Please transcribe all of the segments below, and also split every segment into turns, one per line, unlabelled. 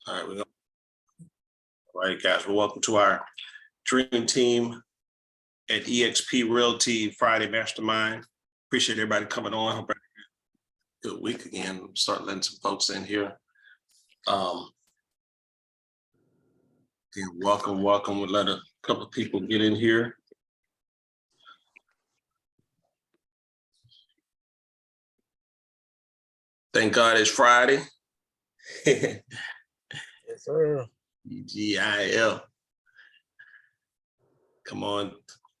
All right, all right, guys. Well, welcome to our dream team at EXP Realty Friday Mastermind. Appreciate everybody coming on. Hope everybody had a good week again. Start letting some folks in here. Again, welcome. We'll let a couple of people get in here. Thank God it's Friday.
Yes, sir.
EGIL. Come on.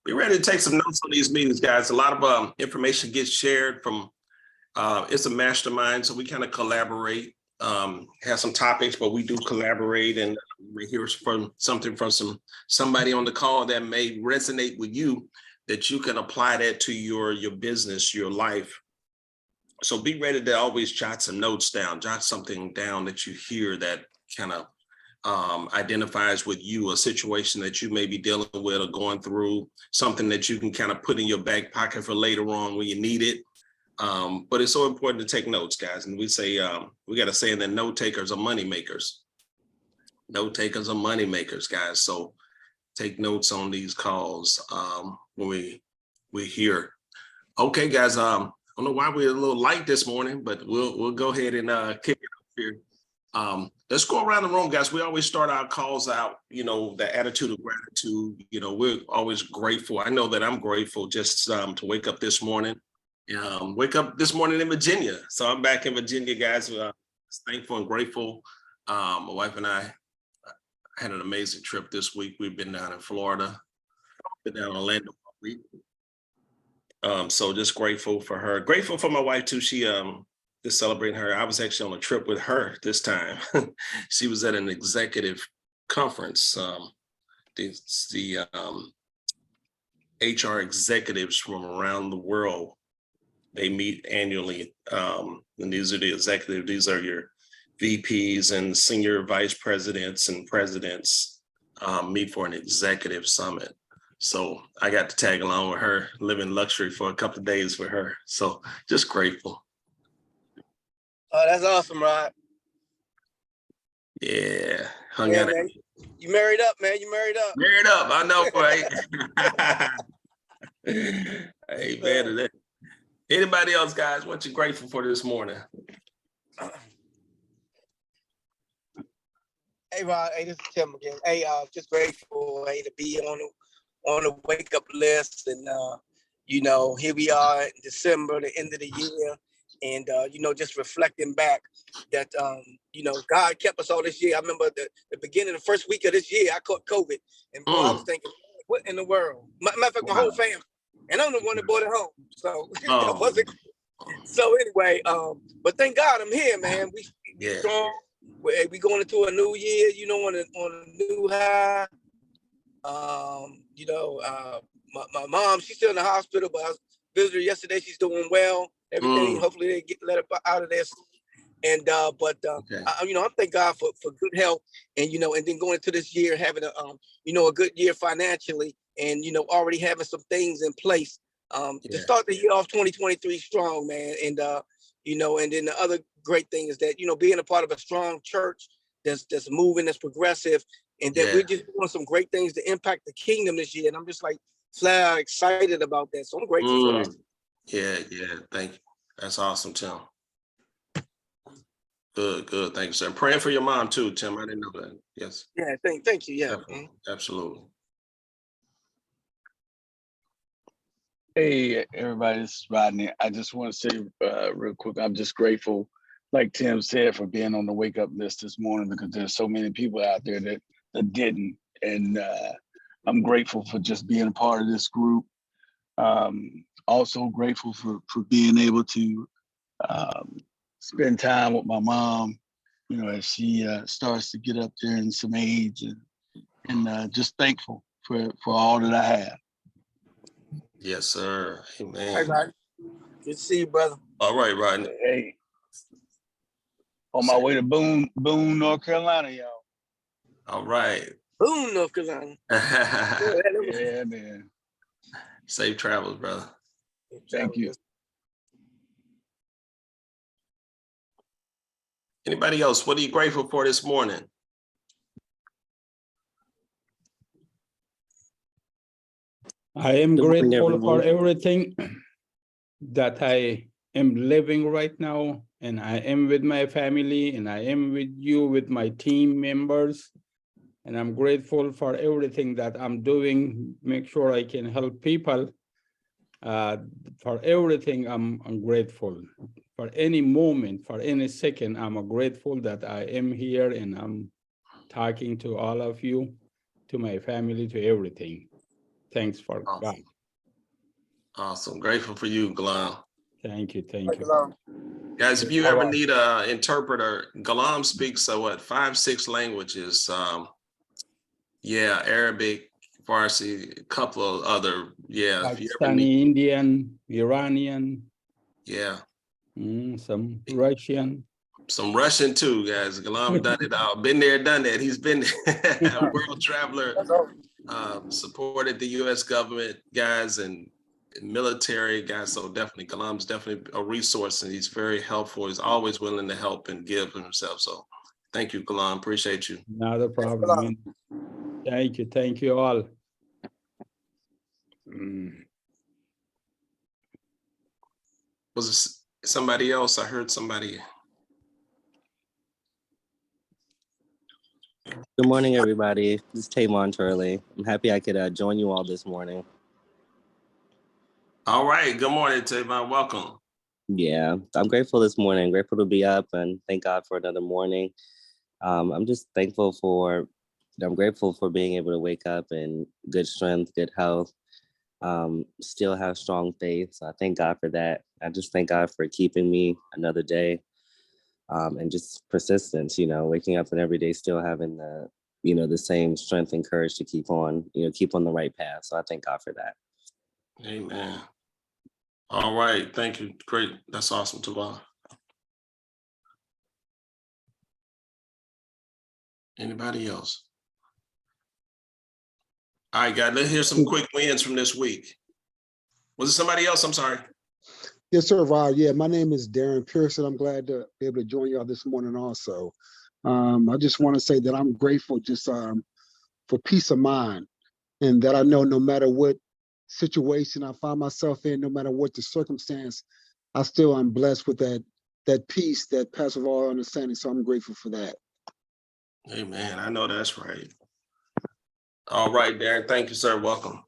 Be ready to take some notes on these meetings, guys. A lot of information gets shared from, it's a mastermind, so we kind of collaborate, have some topics, but we do collaborate, and we hear from somebody on the call that may resonate with you, that you can apply that to your business, your life. So be ready to always jot some notes down, jot something down that you hear that kind of identifies with you, a situation that you may be dealing with or going through, something that you can kind of put in your back pocket for later on when you need it. But it's so important to take notes, guys. And we say, we got to say that note takers are money makers. Note takers are money makers, guys. So take notes on these calls when we hear. Okay, guys. I don't know why we're a little light this morning, but we'll go ahead and kick it off here. Let's go around the room, guys. We always start our calls out, the attitude of gratitude. We're always grateful. I know that I'm grateful just to wake up this morning. Wake up this morning in Virginia. So I'm back in Virginia, guys. Thankful and grateful. My wife and I had an amazing trip this week. We've been down in Florida, been down in Orlando all week. So just grateful for her. Grateful for my wife too. She just celebrating her. I was actually on a trip with her this time. She was at an executive conference. The HR executives from around the world, they meet annually. And these are the executives. These are your VPs and senior vice presidents and presidents meet for an executive summit. So I got to tag along with her, live in luxury for a couple of days with her. So just grateful.
Oh, that's awesome, Rod.
Yeah, hung out.
Man. You married up, man. You married up.
Married up, I know, right? Hey, man. Anybody else, guys? What you grateful for this morning?
Hey, Rod. Hey, this is Tim again. Hey, just grateful to be on the wake up list, and here we are in December, the end of the year. And, just reflecting back that, God kept us all this year. I remember the beginning, the first week of this year, I caught COVID. And boy, I was thinking, what in the world? Matter of fact, my whole family. And I'm the one that brought it home. So that wasn't. So anyway, but thank God I'm here, man. We strong. We going into a new year, on a new high. My mom, she's still in the hospital, but I was visited her yesterday. She's doing well. Everything. Hopefully they let her out of there. And I thank God for good health, and and then going into this year having a good year financially, and already having some things in place to start the year off 2023 strong, man. And and then the other great thing is that being a part of a strong church that's moving, that's progressive, and that we're just doing some great things to impact the kingdom this year. And I'm just like flat out excited about that. So I'm grateful for that.
Yeah, thank you. That's awesome, Tim. Good. Thank you, sir. I'm praying for your mom too, Tim. I didn't know that. Yes.
Yeah, thank you. Yeah.
Absolutely.
Hey, everybody, this is Rodney. I just want to say real quick, I'm just grateful, like Tim said, for being on the wake up list this morning, because there's so many people out there that didn't. And I'm grateful for just being a part of this group. Also grateful for being able to spend time with my mom, as she starts to get up there in some age, and just thankful for all that I have.
Yes, sir. Amen.
Hey, Rodney. Good to see you, brother.
All right, Rodney.
Hey, on my way to Boone, North Carolina, y'all.
All right.
Boone, North Carolina.
Yeah, man.
Safe travels, brother.
Thank you.
Anybody else? What are you grateful for this morning?
I am grateful for everything that I am living right now, and I am with my family, and I am with you, with my team members, and I'm grateful for everything that I'm doing. Make sure I can help people. For everything, I'm grateful. For any moment, for any second, I'm grateful that I am here and I'm talking to all of you, to my family, to everything. Thanks for
Awesome.
God.
Awesome. Grateful for you, Galam.
Thank you. Thank you.
Guys, if you ever need an interpreter, Galam speaks 5-6 languages. Arabic, Farsi, a couple of other,
Pakistani, Indian, Iranian.
Yeah.
Some Russian.
Some Russian too, guys. Galam done it all. Been there, done that. He's been a world traveler, supported the U.S. government, guys, and military guys. So definitely, Galam's definitely a resource, and he's very helpful. He's always willing to help and give himself. So thank you, Galam. Appreciate you.
Not a problem. Thank you. Thank you all.
Was it somebody else? I heard somebody.
Good morning, everybody. This is Tavon Turley. I'm happy I could join you all this morning.
All right. Good morning, Tavon. Welcome.
Yeah, I'm grateful this morning. Grateful to be up and thank God for another morning. I'm just thankful for, I'm grateful for being able to wake up in good strength, good health, still have strong faith. So I thank God for that. I just thank God for keeping me another day. And just persistence, waking up and every day still having the, the same strength and courage to keep on the right path. So I thank God for that.
Amen. All right. Thank you. Great. That's awesome, Tavon. Anybody else? All right, guys, let's hear some quick wins from this week. Was it somebody else? I'm sorry.
Yes, sir, Rod. Yeah, my name is Darren Pearson. I'm glad to be able to join y'all this morning also. I just want to say that I'm grateful just for peace of mind, and that I know no matter what situation I find myself in, no matter what the circumstance, I still am blessed with that peace that passes all understanding. So I'm grateful for that.
Amen. I know that's right. All right, Darren. Thank you, sir. Welcome.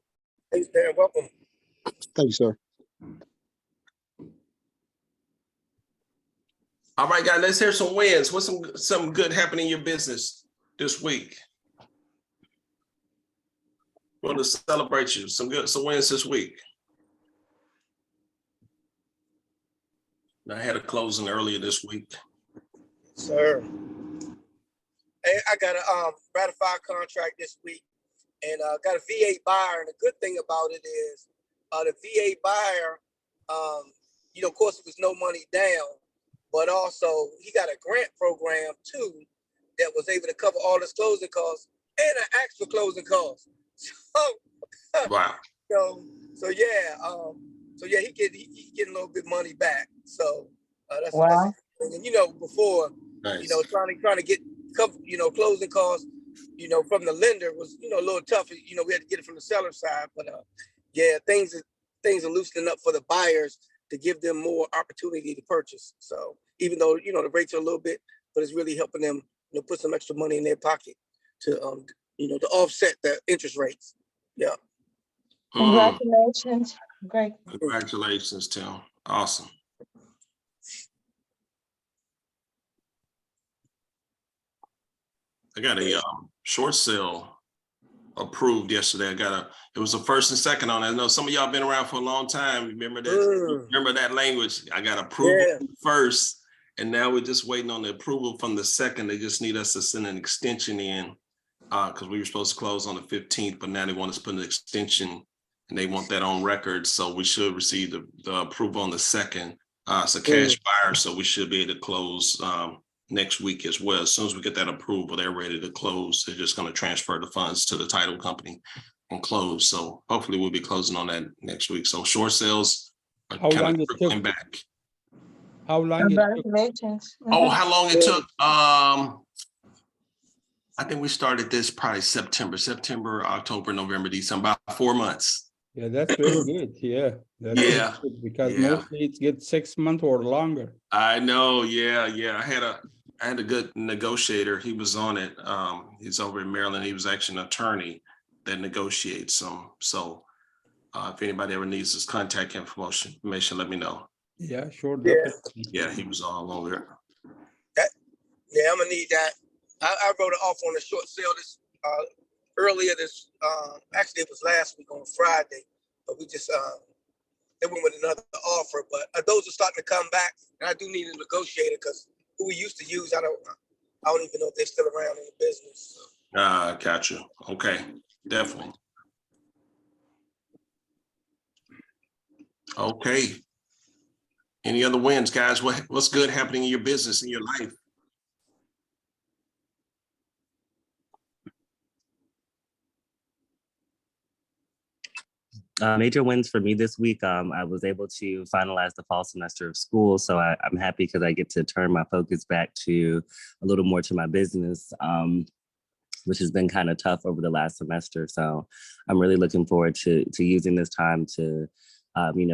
Thanks, Darren. Welcome.
Thank you, sir.
All right, guys, let's hear some wins. What's some good happening in your business this week? Want to celebrate you. Some wins this week. I had a closing earlier this week.
Sir. Hey, I got a ratified contract this week, and got a VA buyer. And the good thing about it is the VA buyer, of course, it was no money down, but also he got a grant program too that was able to cover all his closing costs, and I asked for closing costs. So,
wow.
So yeah, he getting a little bit money back. So that's
wow.
That's, and before,
Nice.
trying to get closing costs, from the lender was a little tough. We had to get it from the seller side, but things are loosening up for the buyers to give them more opportunity to purchase. So even though the rates are a little bit, but it's really helping them put some extra money in their pocket to to offset the interest rates. Yeah.
Congratulations. Great.
Congratulations, Tim. Awesome. I got a short sale approved yesterday. It was the first and second on it. I know some of y'all been around for a long time. Remember that language. I got approval first, and now we're just waiting on the approval from the second. They just need us to send an extension in because we were supposed to close on the 15th, but now they want us to put an extension, and they want that on record. So we should receive the approval on the second. It's a cash buyer, so we should be able to close next week as well. As soon as we get that approval, they're ready to close. They're just going to transfer the funds to the title company and close. So hopefully we'll be closing on that next week. So short sales are kind of trickling back.
How long it took?
Congratulations.
Oh, how long it took? I think we started this probably September, October, November, December, about 4 months.
Yeah, that's very good. Yeah. That's
Yeah,
good because
yeah.
mostly it gets 6 months or longer.
I know. Yeah. I had a good negotiator. He was on it. He's over in Maryland. He was actually an attorney that negotiates some. So if anybody ever needs his contact information, let me know.
Yeah, sure.
Yeah.
Definitely.
Yeah, he was all over it.
Yeah, I'm gonna need that. I wrote it off on a short sale this earlier this actually it was last week on Friday, but we just they went with another offer. But those are starting to come back, and I do need a negotiator because who we used to use, I don't even know if they're still around in the business. So.
Got you. Okay, definitely. Okay. Any other wins, guys? What's good happening in your business, in your life?
Major wins for me this week. I was able to finalize the fall semester of school, so I'm happy because I get to turn my focus back to a little more to my business, which has been kind of tough over the last semester. So I'm really looking forward to using this time to,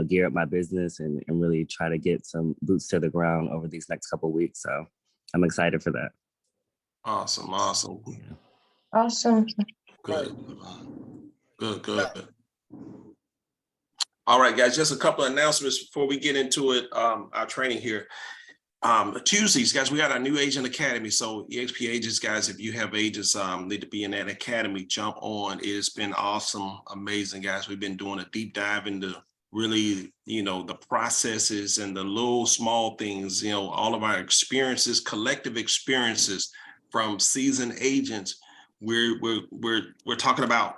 gear up my business and really try to get some boots to the ground over these next couple of weeks. So I'm excited for that.
Awesome.
Awesome.
Good. All right, guys, just a couple of announcements before we get into it. Our training here. Tuesdays, guys, we got our new agent academy. So EXP agents, guys, if you have agents need to be in that academy, jump on. It has been awesome, amazing, guys. We've been doing a deep dive into really, the processes and the little small things, all of our experiences, collective experiences from seasoned agents. We're talking about,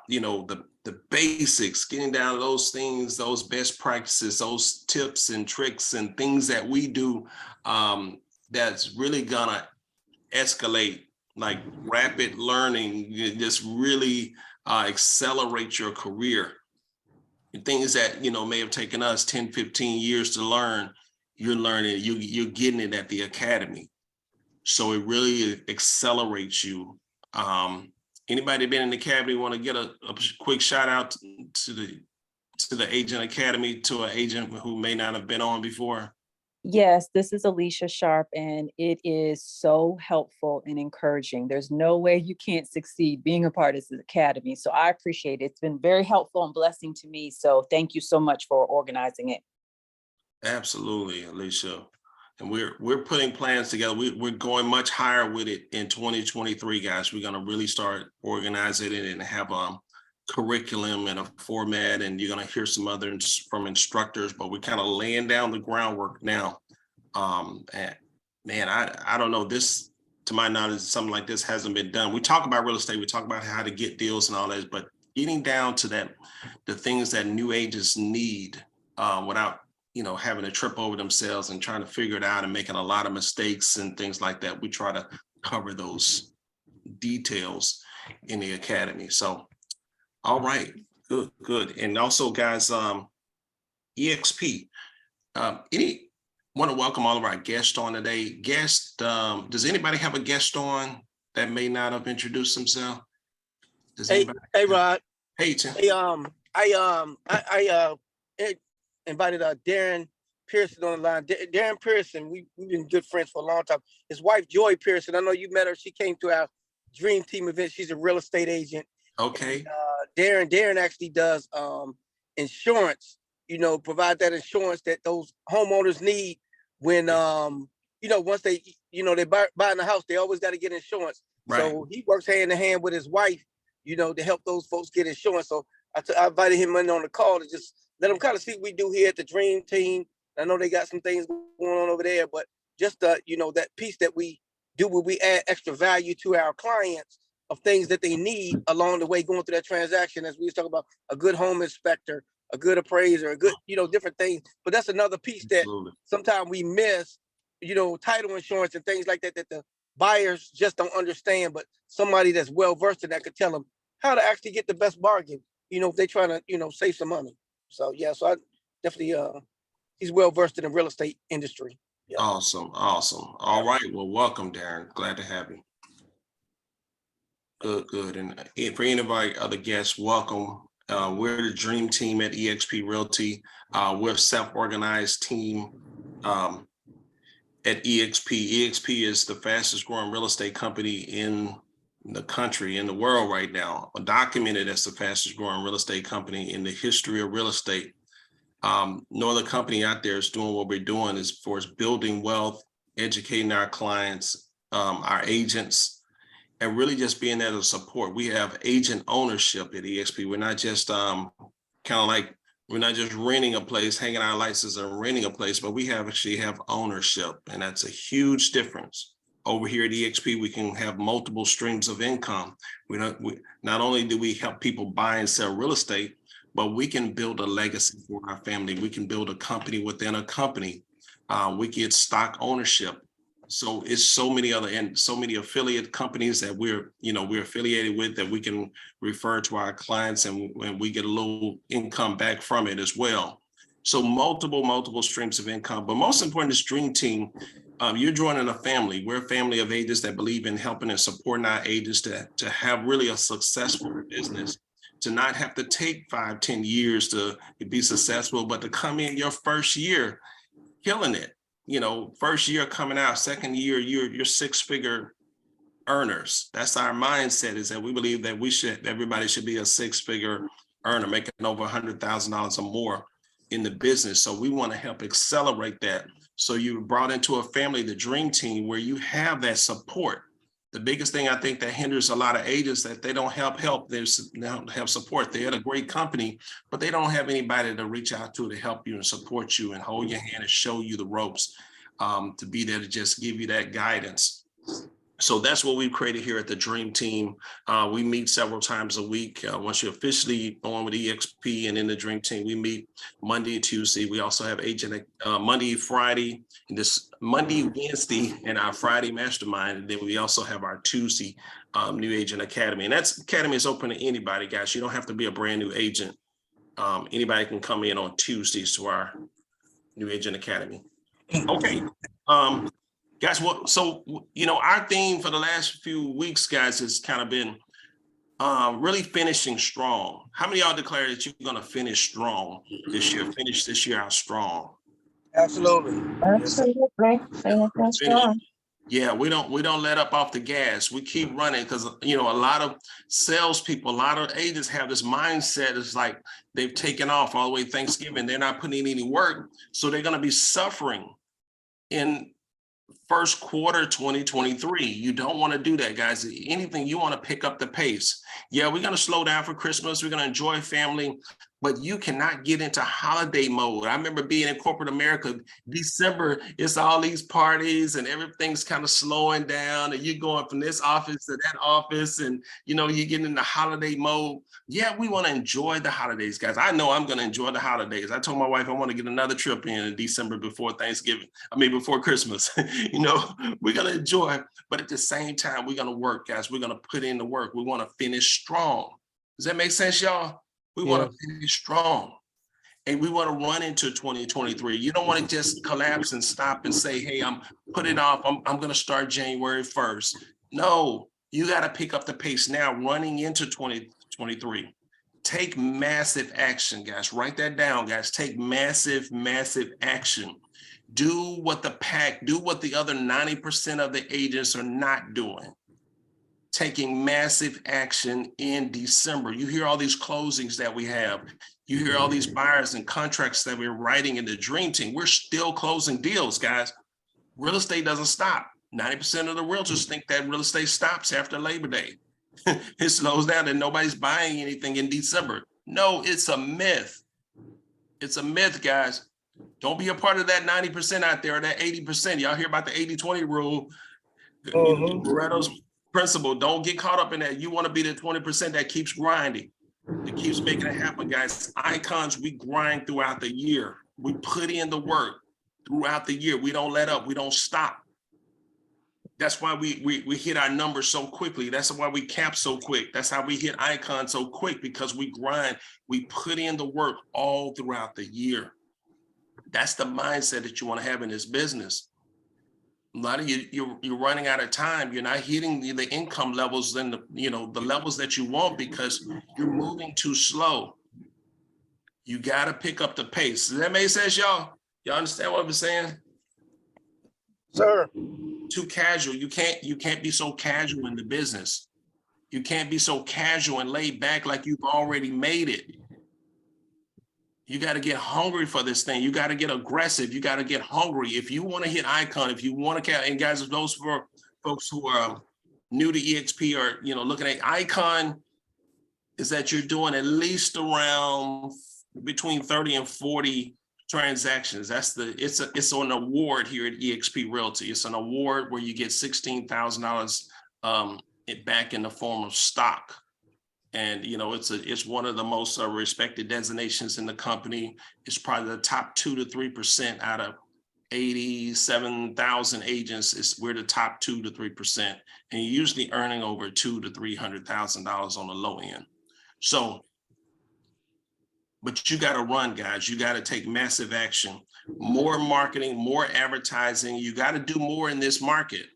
the basics, getting down those things, those best practices, those tips and tricks and things that we do that's really gonna escalate, like rapid learning, just really accelerate your career. And things that, may have taken us 10, 15 years to learn, you're learning, you're getting it at the academy. So it really accelerates you. Anybody been in the academy want to get a quick shout out to the agent academy, to an agent who may not have been on before?
Yes, this is Alicia Sharp, and it is so helpful and encouraging. There's no way you can't succeed being a part of this academy. So I appreciate it. It's been very helpful and blessing to me. So thank you so much for organizing it.
Absolutely, Alicia. And we're putting plans together. We're going much higher with it in 2023, guys. We're going to really start organizing it and have a curriculum and a format, and you're going to hear some others from instructors, but we're kind of laying down the groundwork now. And man, I don't know, this, to my knowledge, something like this hasn't been done. We talk about real estate, we talk about how to get deals and all that, but getting down to that, the things that new agents need without having to trip over themselves and trying to figure it out and making a lot of mistakes and things like that. We try to cover those details in the academy. So, all right, good. And also, guys, EXP, want to welcome all of our guests on today. Does anybody have a guest on that may not have introduced themselves?
Hey, Rod.
Hey, Tim.
Hey, I invited Darren Pearson on the line. Darren Pearson, we've been good friends for a long time. His wife, Joy Pearson, I know you met her. She came to our Dream Team event. She's a real estate agent.
Okay.
And, Darren actually does insurance, provide that insurance that those homeowners need when, once they, they buying a house, they always got to get insurance.
Right.
So he works hand in hand with his wife, to help those folks get insurance. So I invited him in on the call to just let him kind of see what we do here at the Dream Team. I know they got some things going on over there, but just that piece that we do where we add extra value to our clients of things that they need along the way going through that transaction, as we was talking about a good home inspector, a good appraiser, a good, different things. But that's another piece that sometimes we miss, title insurance and things like that, that the buyers just don't understand, but somebody that's well-versed in that could tell them how to actually get the best bargain, if they're trying to, save some money. So, yeah, so I definitely, he's well-versed in the real estate industry. Yeah.
Awesome. All right. Well, welcome, Darren. Glad to have you. Good. And for any of our other guests, welcome. We're the dream team at eXp Realty. We're a self-organized team at eXp. eXp is the fastest growing real estate company in the country, in the world right now, documented as the fastest growing real estate company in the history of real estate. No other company out there is doing what we're doing as far as building wealth, educating our clients, our agents, and really just being there to support. We have agent ownership at eXp. We're not just we're not just renting a place, hanging our license and renting a place, but we actually have ownership. And that's a huge difference. Over here at eXp, we can have multiple streams of income. Not only do we help people buy and sell real estate, but we can build a legacy for our family. We can build a company within a company. We get stock ownership. So it's so many other and so many affiliate companies that we're affiliated with that we can refer to our clients, and we get a little income back from it as well. So multiple streams of income. But most important is Dream Team. You're joining a family. We're a family of agents that believe in helping and supporting our agents to have really a successful business, to not have to take 5-10 years to be successful, but to come in your first year killing it. First year coming out, second year, you're six-figure earners. That's our mindset, is that we believe that everybody should be a six-figure earner, making over $100,000 or more in the business. So we want to help accelerate that. So you brought into a family, the Dream Team, where you have that support. The biggest thing I think that hinders a lot of agents that they don't have help. They don't have support. They're at a great company, but they don't have anybody to reach out to help you and support you and hold your hand and show you the ropes, to be there to just give you that guidance. So that's what we've created here at the Dream Team. We meet several times a week. Once you're officially on with eXp and in the Dream Team, we meet Monday and Tuesday. We also have agent Monday, Friday, and this Monday, Wednesday, and our Friday Mastermind. And then we also have our Tuesday New Agent Academy. And that academy is open to anybody, guys. You don't have to be a brand new agent. Anybody can come in on Tuesdays to our New Agent Academy. Okay. Guys, our theme for the last few weeks, guys, has kind of been really finishing strong. How many of y'all declare that you're going to finish strong this year? Finish this year out strong.
Absolutely.
Yeah, we don't let up off the gas. We keep running because a lot of salespeople, a lot of agents have this mindset. It's like they've taken off all the way Thanksgiving. They're not putting in any work, so they're going to be suffering in first quarter 2023. You don't want to do that, guys. Anything, you want to pick up the pace. Yeah, we're going to slow down for Christmas. We're going to enjoy family, but you cannot get into holiday mode. I remember being in corporate America, December, it's all these parties and everything's kind of slowing down, and you're going from this office to that office, and you're getting into holiday mode. Yeah, we want to enjoy the holidays, guys. I know I'm going to enjoy the holidays. I told my wife I want to get another trip in December before before Christmas. We're going to enjoy, but at the same time, we're going to work, guys. We're going to put in the work. We want to finish strong. Does that make sense, y'all? We want to finish strong, and we want to run into 2023. You don't want to just collapse and stop and say, hey, I'm put it off. I'm going to start January 1st. No, you got to pick up the pace now running into 2023. Take massive action, guys. Write that down, guys. Take massive action. Do what the other 90% of the agents are not doing. Taking massive action in December. You hear all these closings that we have. You hear all these buyers and contracts that we're writing in the Dream Team. We're still closing deals, guys. Real estate doesn't stop. 90% of the realtors think that real estate stops after Labor Day. It slows down and nobody's buying anything in December. No, it's a myth. It's a myth, guys. Don't be a part of that 90% out there, or that 80%. Y'all hear about the 80-20 rule. Pareto's principle. Don't get caught up in that. You want to be the 20% that keeps grinding, that keeps making it happen, guys. Icons, we grind throughout the year. We put in the work throughout the year. We don't let up. We don't stop. That's why we hit our numbers so quickly. That's why we cap so quick. That's how we hit icons so quick, because we grind. We put in the work all throughout the year. That's the mindset that you want to have in this business. A lot of you're running out of time. You're not hitting the income levels and the levels that you want because you're moving too slow. You got to pick up the pace. Does that make sense, y'all? Y'all understand what I'm saying?
Sir.
Too casual. You can't be so casual in the business. You can't be so casual and laid back like you've already made it. You got to get hungry for this thing. You got to get aggressive. You got to get hungry. If you want to hit icon, if you want to, and guys, those for folks who are new to EXP or, looking at icon, is that you're doing at least around between 30 and 40 transactions. It's an award here at EXP Realty. It's an award where you get $16,000 back in the form of stock. And, it's one of the most respected designations in the company. It's probably the top 2 to 3% out of 87,000 agents. We're the top 2 to 3%. And you're usually earning over $200,000 to $300,000 on the low end. So, but you got to run, guys. You got to take massive action, more marketing, more advertising. You got to do more in this market.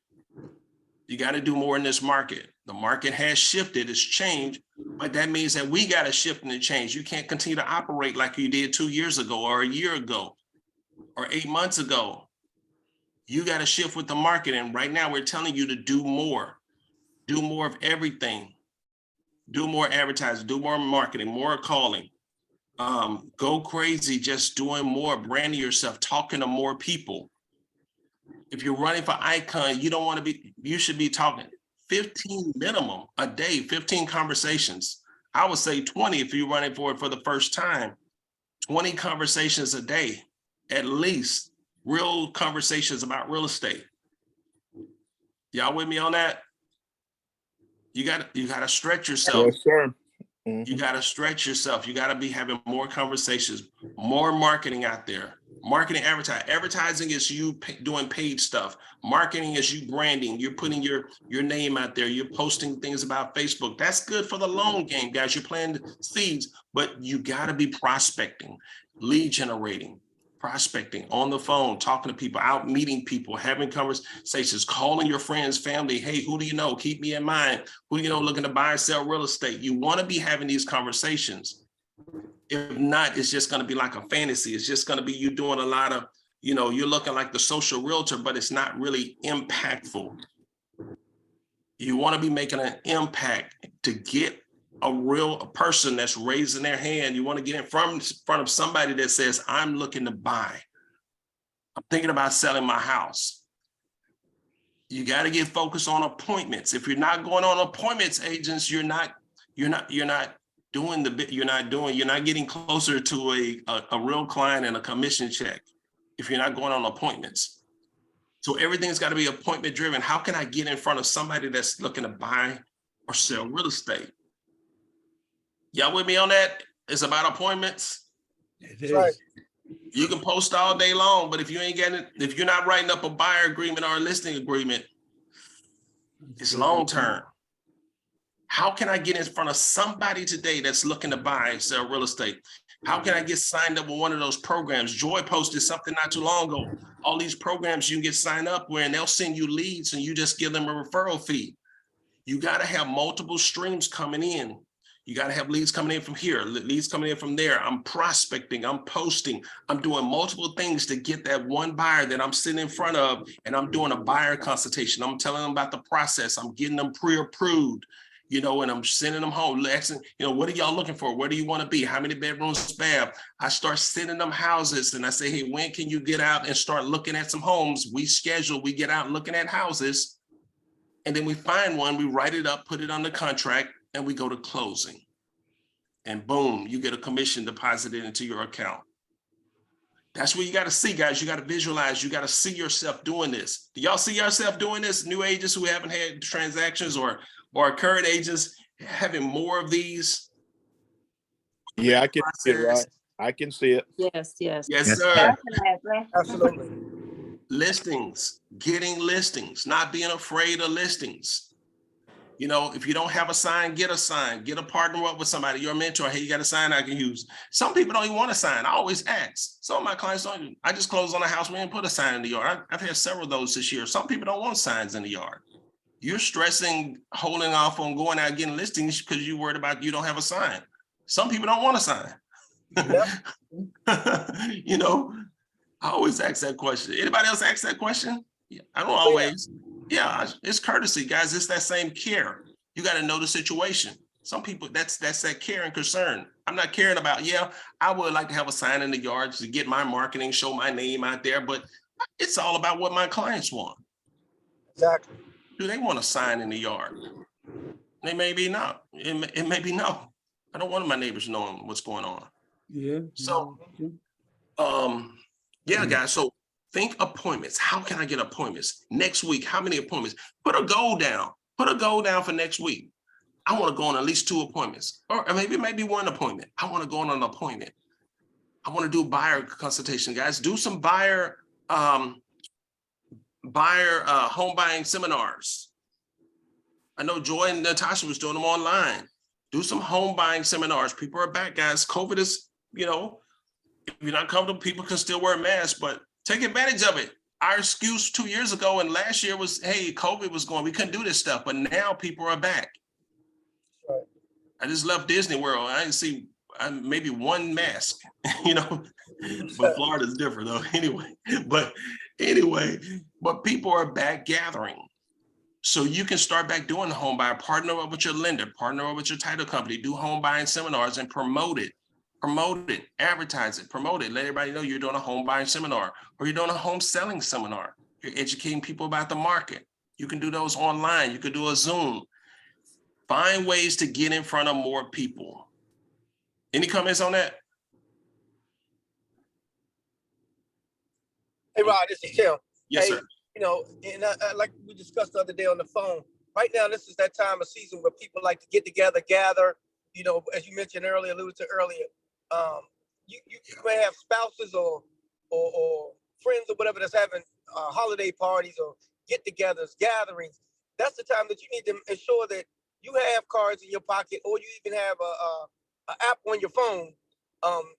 You got to do more in this market. The market has shifted, it's changed, but that means that we got to shift and change. You can't continue to operate like you did 2 years ago or a year ago or 8 months ago. You got to shift with the market. And right now we're telling you to do more of everything. Do more advertising, do more marketing, more calling. Go crazy just doing more, branding yourself, talking to more people. If you're running for icon, you should be talking 15 minimum a day, 15 conversations. I would say 20 if you're running for it for the first time. 20 conversations a day, at least, real conversations about real estate. Y'all with me on that? You got to stretch yourself.
Yes, sir. Mm-hmm.
You got to stretch yourself. You got to be having more conversations, more marketing out there. Marketing, advertising is you doing paid stuff. Marketing is you branding. You're putting your name out there. You're posting things about Facebook. That's good for the long game, guys. You're planting seeds, but you got to be prospecting, lead generating, prospecting on the phone, talking to people, out meeting people, having conversations, calling your friends, family. Hey, who do you know? Keep me in mind. Who do you know looking to buy or sell real estate? You want to be having these conversations. If not, it's just going to be like a fantasy. It's just going to be you doing a lot of, you're looking like the social realtor, but it's not really impactful. You want to be making an impact to get a real person that's raising their hand. You want to get in front of somebody that says, I'm looking to buy. I'm thinking about selling my house. You got to get focused on appointments. If you're not going on appointments, agents, you're not getting closer to a real client and a commission check if you're not going on appointments. So everything's got to be appointment driven. How can I get in front of somebody that's looking to buy or sell real estate? Y'all with me on that? It's about appointments.
It is.
Right.
You can post all day long, but if you're not writing up a buyer agreement or a listing agreement, it's long term. How can I get in front of somebody today that's looking to buy and sell real estate? How can I get signed up with one of those programs? Joy posted something not too long ago. All these programs you can get signed up with, and they'll send you leads and you just give them a referral fee. You got to have multiple streams coming in. You got to have leads coming in from here, leads coming in from there. I'm prospecting, I'm posting, I'm doing multiple things to get that one buyer that I'm sitting in front of, and I'm doing a buyer consultation. I'm telling them about the process. I'm getting them pre-approved, and I'm sending them home. Asking, what are y'all looking for? Where do you want to be? How many bedrooms, bath? I start sending them houses, and I say, hey, when can you get out and start looking at some homes? We get out looking at houses, and then we find one, we write it up, put it on the contract, and we go to closing. And boom, you get a commission deposited into your account. That's what you got to see, guys. You got to visualize. You got to see yourself doing this. Do y'all see yourself doing this? New agents who haven't had transactions or current agents having more of these?
Yeah, I can see it, right? I can see it.
Yes, yes.
Yes, sir.
Absolutely.
Listings, getting listings, not being afraid of listings. You know, if you don't have a sign, get a sign, get a partner up with somebody, your mentor. Hey, you got a sign I can use. Some people don't even want a sign. I always ask. Some of my clients don't. I just closed on a house. We didn't put a sign in the yard. I've had several of those this year. Some people don't want signs in the yard. You're stressing, holding off on going out getting listings because you're worried about you don't have a sign. Some people don't want a sign. You know, I always ask that question. Anybody else ask that question? Yeah, I don't always. Yeah, it's courtesy, guys. It's that same care. You got to know the situation. Some people, that's that care and concern. I'm not caring about, yeah, I would like to have a sign in the yard to get my marketing, show my name out there, but it's all about what my clients want.
Exactly.
Do they want a sign in the yard? They may be not. It may be no. I don't want my neighbors knowing what's going on.
Yeah.
So, yeah, guys. So think appointments. How can I get appointments next week? How many appointments? Put a goal down. Put a goal down for next week. I want to go on at least 2 appointments, or maybe 1 appointment. I want to go on an appointment. I want to do buyer consultation, guys. Do some buyer home buying seminars. I know Joy and Natasha was doing them online. Do some home buying seminars. People are back, guys. COVID is, you know, if you're not comfortable, people can still wear masks, but take advantage of it. Our excuse 2 years ago and last year was, hey, COVID was going, we couldn't do this stuff, but now people are back.
Right.
I just left Disney World. I didn't see maybe 1 mask, you know, but Florida's different though. But people are back gathering. So you can start back doing the home buyer, partner up with your lender, partner up with your title company, do home buying seminars and promote it, advertise it, promote it. Let everybody know you're doing a home buying seminar or you're doing a home selling seminar. You're educating people about the market. You can do those online. You can do a Zoom. Find ways to get in front of more people. Any comments on that?
Hey, Rod, this is Tim.
Yes,
hey,
sir.
You know, and like we discussed the other day on the phone, right now, this is that time of season where people like to get together, gather, you know, as you mentioned earlier, alluded to earlier. You may have spouses or friends or whatever that's having holiday parties or get-togethers, gatherings. That's the time that you need to ensure that you have cards in your pocket, or you even have a app on your phone,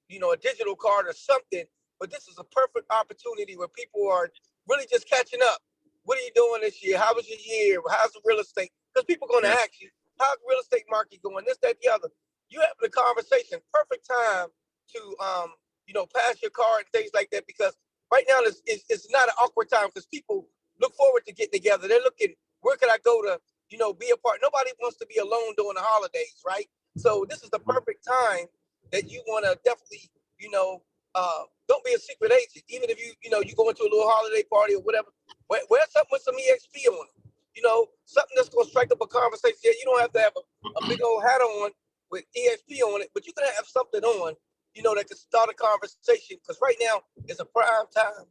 you know, a digital card or something. But this is a perfect opportunity where people are really just catching up. What are you doing this year? How was your year? How's the real estate? Because people are going to ask you, how's the real estate market going? This, that, the other. You having a conversation. Perfect time to, you know, pass your card and things like that. Because right now it's not an awkward time because people look forward to getting together. They're looking, where can I go to, you know, be a part? Nobody wants to be alone during the holidays, right? So this is the perfect time that you want to definitely, you know, don't be a secret agent. Even if you know, you go into a little holiday party or whatever, wear something with some EXP on it. You know, something that's going to strike up a conversation. Yeah, you don't have to have a big old hat on with EXP on it, but you can have something on, you know, that can start a conversation. Because right now is a prime time.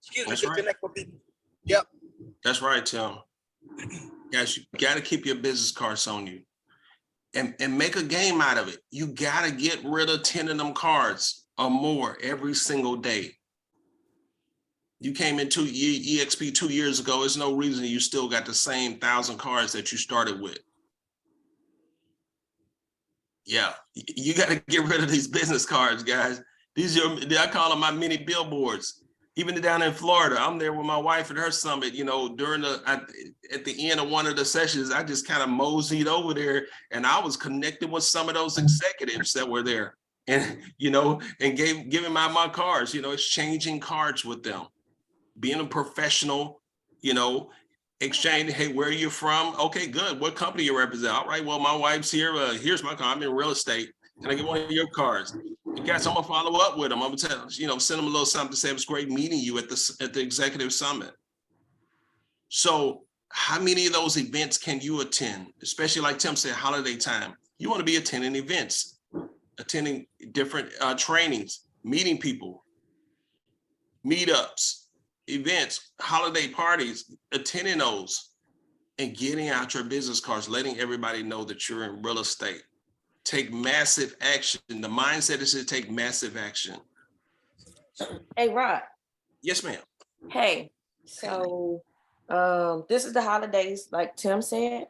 Excuse me, to connect with people. Yep.
That's right, Tim. Guys, you got to keep your business cards on you. And make a game out of it. You got to get rid of 10 of them cards or more every single day. You came into EXP 2 years ago. There's no reason you still got the same 1,000 cards that you started with. Yeah, you got to get rid of these business cards, guys. These are, I call them my mini billboards. Even down in Florida, I'm there with my wife at her summit, you know, during at the end of one of the sessions, I just kind of moseyed over there and I was connected with some of those executives that were there and, you know, and giving my cards, you know, exchanging cards with them, being a professional, you know, exchange. Hey, where are you from? Okay, good. What company you represent? All right, well, my wife's here. Here's my card. I'm in real estate. Can I get one of your cards? Guys, I'm gonna follow up with them. I'm gonna tell, you know, send them a little something to say it was great meeting you at the executive summit. So how many of those events can you attend? Especially like Tim said, holiday time. You want to be attending events, attending different trainings, meeting people, meetups, events, holiday parties, attending those and getting out your business cards, letting everybody know that you're in real estate. Take massive action. The mindset is to take massive action.
Hey, Rod.
Yes, ma'am.
Hey, so
This is the holidays, like Tim said.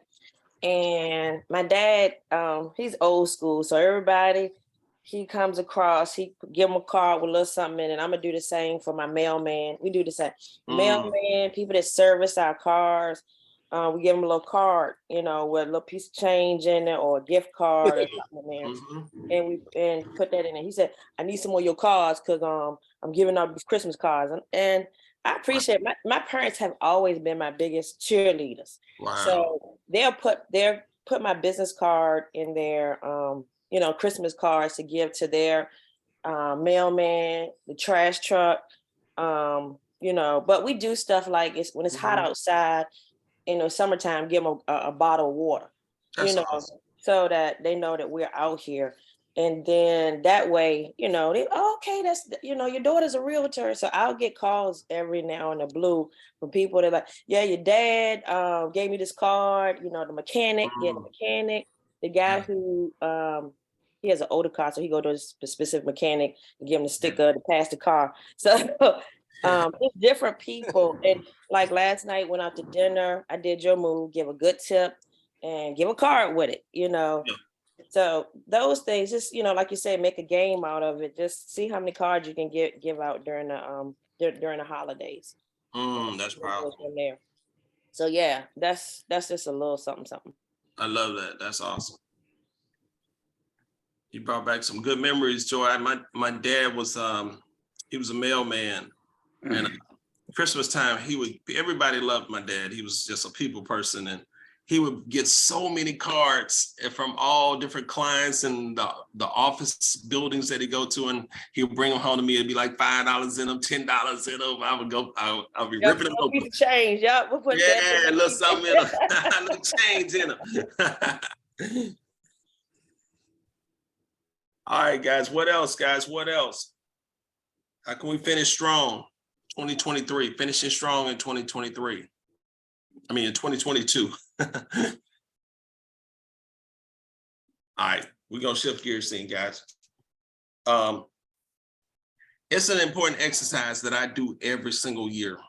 And my dad, he's old school. So everybody he comes across, he give him a card with a little something in it. I'm gonna do the same for my mailman. We do the same. Mailman, people that service our cars. We give them a little card, you know, with a little piece of change in it or a gift card or something in there. And put that in there. He said, I need some more of your cards because I'm giving out these Christmas cards. And I appreciate my parents have always been my biggest cheerleaders.
Wow.
So they'll put my business card in their you know, Christmas cards to give to their mailman, the trash truck, you know, but we do stuff like when it's hot outside, you know, summertime, give them a bottle of water,
That's
you know,
awesome.
so that they know that we're out here. And then that way, you know, okay, that's, you know, your daughter's a realtor. So I'll get calls every now and the blue from people that like, yeah, your dad gave me this card, you know, the mechanic, the guy who he has an older car, so he go to a specific mechanic and give him the sticker to pass the car. So it's different people. And like last night, went out to dinner. I did your move, give a good tip and give a card with it, you know.
Yeah.
So those things, just, you know, like you said, make a game out of it. Just see how many cards you can give out during the holidays.
That's powerful.
From there. So yeah, that's just a little something.
I love that. That's awesome. You brought back some good memories, Joy. My dad was he was a mailman, and Christmas time everybody loved my dad. He was just a people person, and he would get so many cards from all different clients and the office buildings that he go to, and he would bring them home to me. It'd be like $5 in them, $10 in them. I'll be ripping them open.
Piece of change, we'll put
a little something in them, a little change in them. All right, guys. What else, guys? What else? How can we finish strong? 2023, finishing strong in 2023. I mean, in 2022. All right, we're gonna shift gears soon, guys. It's an important exercise that I do every single year.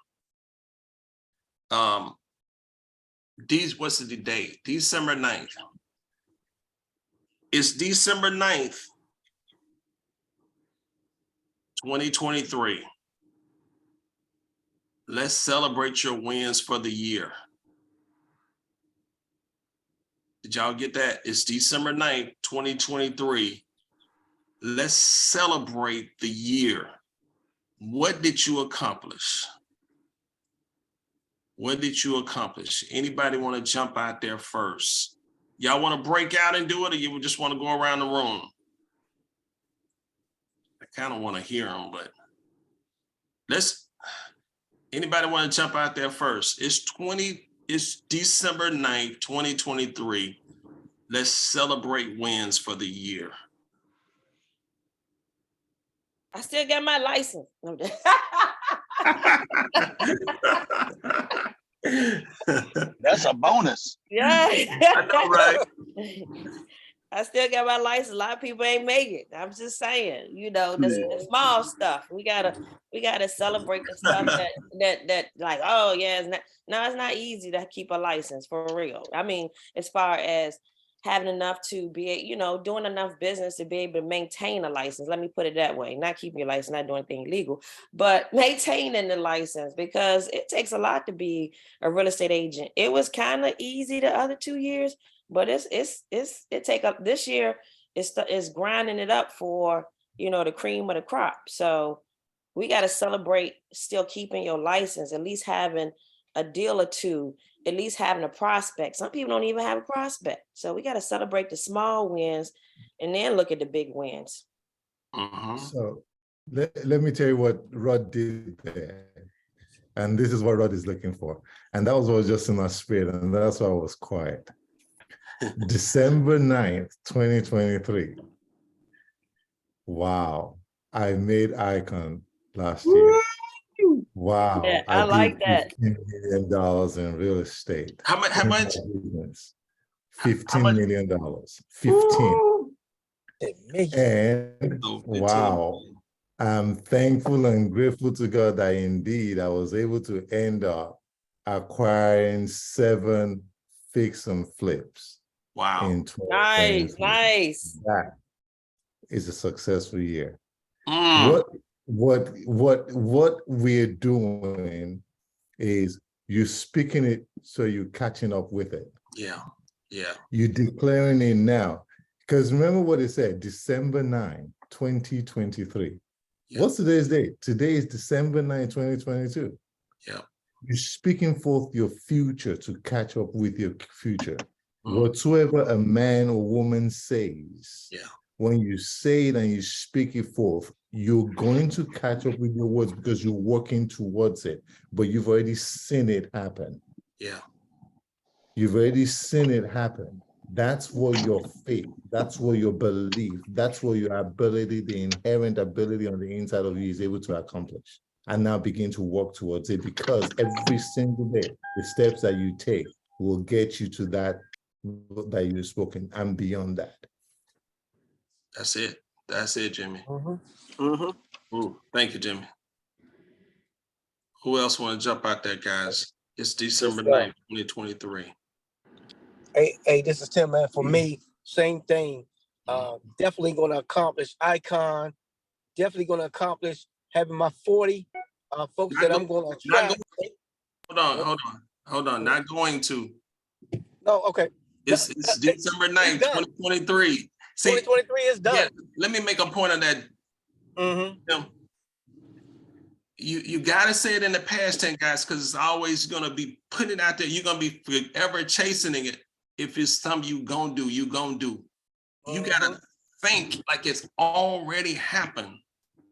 What's the date? December 9th. It's December 9th, 2023. Let's celebrate your wins for the year. Did y'all get that? It's December 9th, 2023. Let's celebrate the year. What did you accomplish? What did you accomplish? Anybody want to jump out there first? Y'all want to break out and do it, or you just want to go around the room? I kind of want to hear them, but anybody want to jump out there first? It's December 9th, 2023. Let's celebrate wins for the year.
I still got my license.
That's a bonus.
Yeah.
I know, right?
I still got my license. A lot of people ain't make it. I'm just saying, you know, the small stuff. We gotta celebrate the stuff that like, oh yeah, it's not easy to keep a license for real. I mean, as far as having enough to be, you know, doing enough business to be able to maintain a license. Let me put it that way. Not keeping your license, not doing anything illegal, but maintaining the license, because it takes a lot to be a real estate agent. It was kind of easy the other 2 years, but this year it's grinding it up for, you know, the cream of the crop. So we got to celebrate still keeping your license, at least having a deal or two, at least having a prospect. Some people don't even have a prospect. So we got to celebrate the small wins and then look at the big wins.
So let me tell you what Rod did there. And this is what Rod is looking for. And that was what was just in my spirit. And that's why I was quiet. December 9th, 2023. Wow. I made Icon last year. Wow.
Yeah, I like that.
$15 million in real estate.
How much?
$15 million. 15. And wow. I'm thankful and grateful to God that indeed I was able to end up acquiring 7 fix and flips
Wow.
in
Nice,
2023.
nice.
That is a successful year.
Mm.
What we're doing is you're speaking it so you're catching up with it.
Yeah. Yeah.
You're declaring it now. Because remember what it said, December 9, 2023.
Yeah.
What's today's date? Today is December 9, 2022.
Yeah.
You're speaking forth your future to catch up with your future.
Mm.
Whatsoever a man or woman says,
Yeah.
when you say it and you speak it forth, you're going to catch up with your words because you're working towards it, but you've already seen it happen.
Yeah.
You've already seen it happen. That's what your faith, that's what your belief, that's what your ability, the inherent ability on the inside of you is able to accomplish. And now begin to work towards it, because every single day, the steps that you take will get you to that you've spoken and beyond that.
That's it. That's it, Jimmy. Ooh, thank you, Jimmy. Who else want to jump out there, guys? It's December 9th, 2023.
Hey, this is Tim, man. For me, same thing. Definitely going to accomplish Icon. Definitely going to accomplish having my 40 folks that I'm going to attract.
Hold on. Not going to.
No, okay.
It's December 9th, 2023. See,
2023 is done.
Yeah, let me make a point on that. You gotta say it in the past tense, guys, because it's always gonna be putting it out there. You're gonna be forever chastening it. If it's something you gonna do, you gonna do. You gotta think like it's already happened.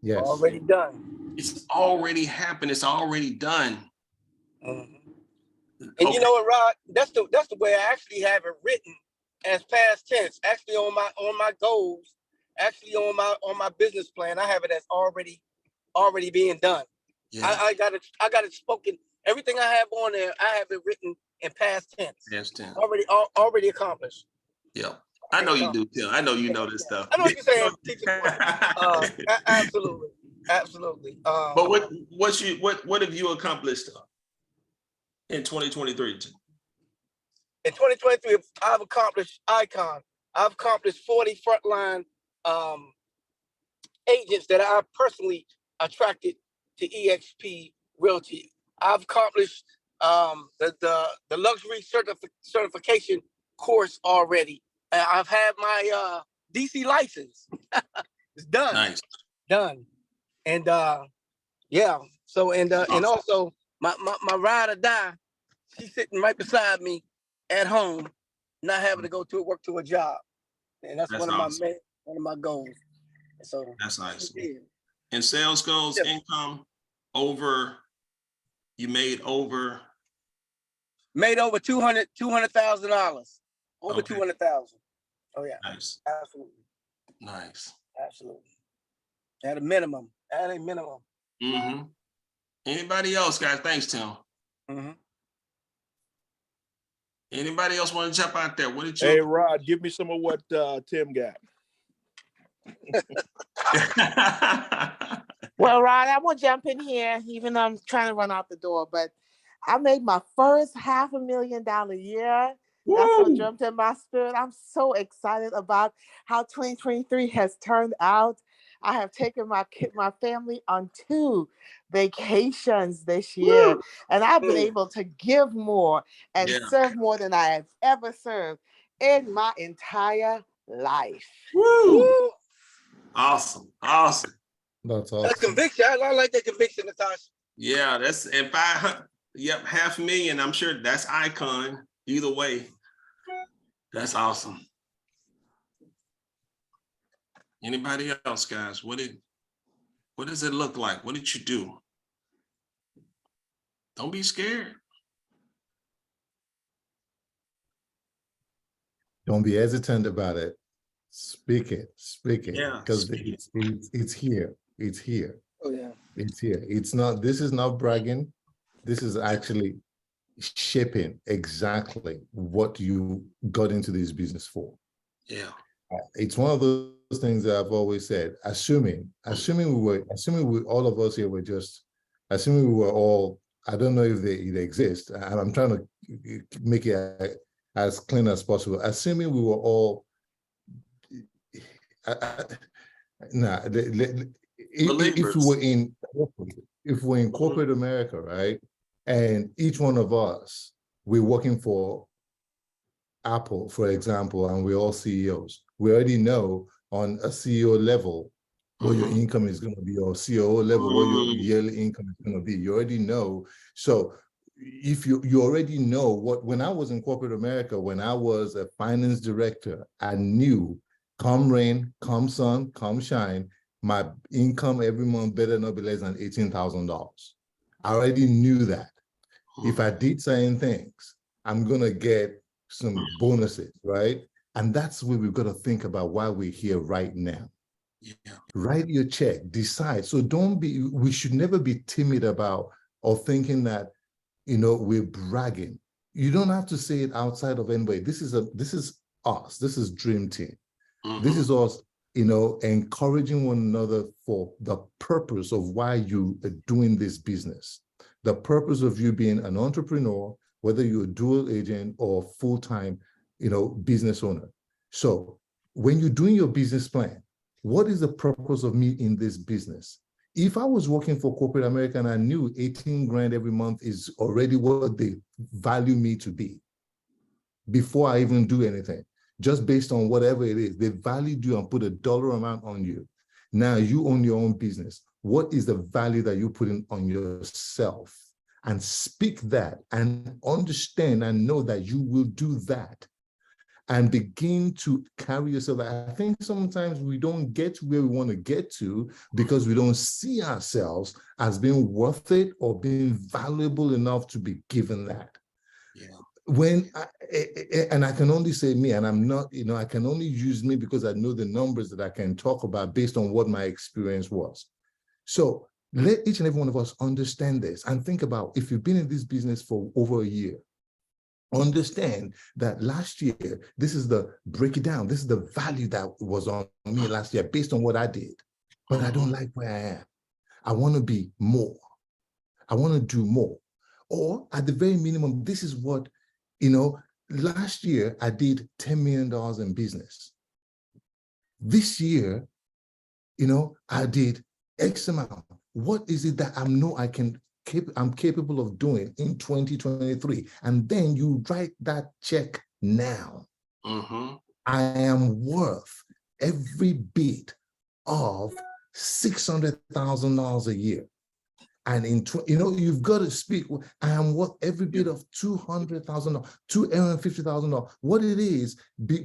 Yes.
Already done.
It's already happened. It's already done.
And you know what, Rod? That's the way I actually have it written as past tense. Actually, on my goals, actually on my business plan, I have it as already being done. Yeah. I got it spoken. Everything I have on there, I have it written in past tense.
Past tense.
Already accomplished.
Yeah. I know you do, Tim. I know you know this stuff.
I know what you're saying, teacher. Absolutely.
But what have you accomplished in 2023?
In 2023, I've accomplished Icon. I've accomplished 40 frontline agents that I personally attracted to EXP Realty. I've accomplished the luxury certification course already. I've had my DC license. It's done.
Nice.
Done. And yeah. So and also my ride or die, she's sitting right beside me at home, not having to go to work to a job. And that's one of awesome. One of my goals. So
that's nice. And sales goals, income over, you made over
$200,000. Over 200,000. Oh yeah.
Nice.
Absolutely.
Nice.
Absolutely. At a minimum.
Mm-hmm. Anybody else, guys? Thanks, Tim.
Mm-hmm.
Anybody else want to jump out there? What did you?
Hey, Rod, give me some of what Tim got.
Well, Rod, I won't jump in here, even though I'm trying to run out the door, but I made my first $500,000 year. Woo! That's what jumped in my spirit. I'm so excited about how 2023 has turned out. I have taken my family on 2 vacations this year, Woo! And I've been able to give more and serve more than I have ever served in my entire life.
Woo! Woo! Awesome.
That's awesome.
That's conviction. I like that conviction, Natasha.
Yeah, that's and 500. Yep, $500,000. I'm sure that's Icon. Either way, that's awesome. Anybody else, guys? What does it look like? What did you do? Don't be scared.
Don't be hesitant about it. Speak it.
Yeah,
because it's here. It's here.
Oh yeah.
It's here. This is not bragging. This is actually shaping exactly what you got into this business for.
Yeah.
It's one of those things that I've always said, assuming all of us here were just, assuming we were all I don't know if they exist, and I'm trying to make it as clean as possible. Assuming we were all, if we were in corporate America, right, and each one of us, we're working for Apple, for example, and we're all CEOs. We already know on a CEO level what your income is going to be, or COO level what your yearly income is going to be. You already know. So if you already know what, when I was in corporate America, when I was a finance director, I knew come rain, come sun, come shine, my income every month better not be less than $18,000. I already knew that. If I did certain things, I'm going to get some bonuses, right? And that's where we've got to think about why we're here right now. Yeah. Write your check, decide. So we should never be timid about or thinking that, we're bragging. You don't have to say it outside of anybody. This is us. This is Dream Team. This is us, encouraging one another for the purpose of why you are doing this business. The purpose of you being an entrepreneur, whether you're a dual agent or full-time, business owner. So when you're doing your business plan, what is the purpose of me in this business? If I was working for corporate America and I knew 18 grand every month is already what they value me to be, before I even do anything, just based on whatever it is, they valued you and put a dollar amount on you. Now you own your own business. What is the value that you put in on yourself? And speak that and understand and know that you will do that and begin to carry yourself. I think sometimes we don't get to where we want to get to because we don't see ourselves as being worth it or being valuable enough to be given that. Yeah. And I can only say me, and I'm not, I can only use me because I know the numbers that I can talk about based on what my experience was. So let each and every one of us understand this and think about, if you've been in this business for over a year, understand that last year, break it down. This is the value that was on me last year based on what I did, but I don't like where I am. I want to be more. I want to do more. Or at the very minimum, this is what, last year I did $10 million in business. This year, I did X amount. What is it that I'm capable of doing in 2023? And then you write that check now. I am worth every bit of $600,000 a year. And you've got to speak. I am worth every bit of $200,000, $250,000. What it is,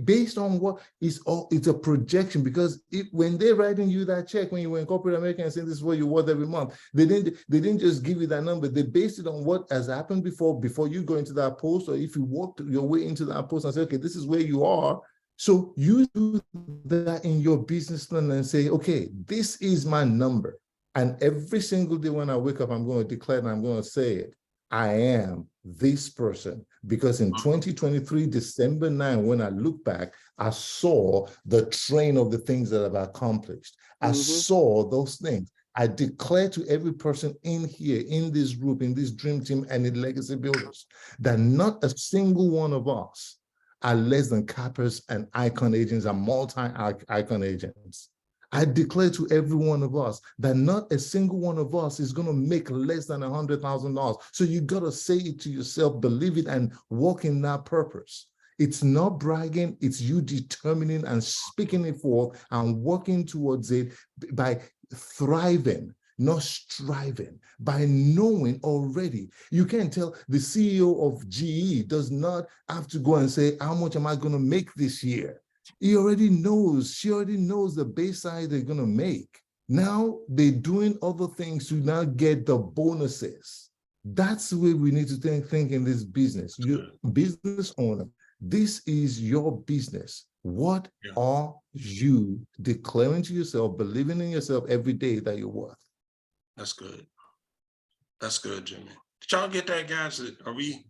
based on what is all, it's a projection. Because when they're writing you that check, when you were in corporate America and saying this is what you're worth every month, they didn't just give you that number. They based it on what has happened before you go into that post, or if you walked your way into that post and say, okay, this is where you are. So you do that in your business plan and say, okay, this is my number. And every single day when I wake up, I'm going to declare and I'm going to say it. I am this person. Because in 2023, December 9, when I look back, I saw the train of the things that I've accomplished. I saw those things. I declare to every person in here, in this group, in this dream team, and in Legacy Builders, that not a single one of us are less than cappers and icon agents and multi-icon agents. I declare to every one of us that not a single one of us is going to make less than $100,000. So you got to say it to yourself, believe it, and walk in that purpose. It's not bragging, it's you determining and speaking it forth and working towards it by thriving, not striving, by knowing already. You can't tell the CEO of GE does not have to go and say, how much am I going to make this year? He already knows, she already knows the baseline they're going to make. Now they're doing other things to now get the bonuses. That's the way we need to think in this business. You're a business owner. This is your business. What are you declaring to yourself, believing in yourself every day that you're worth?
That's good. That's good, Jimmy. Did y'all get that, guys? Are we...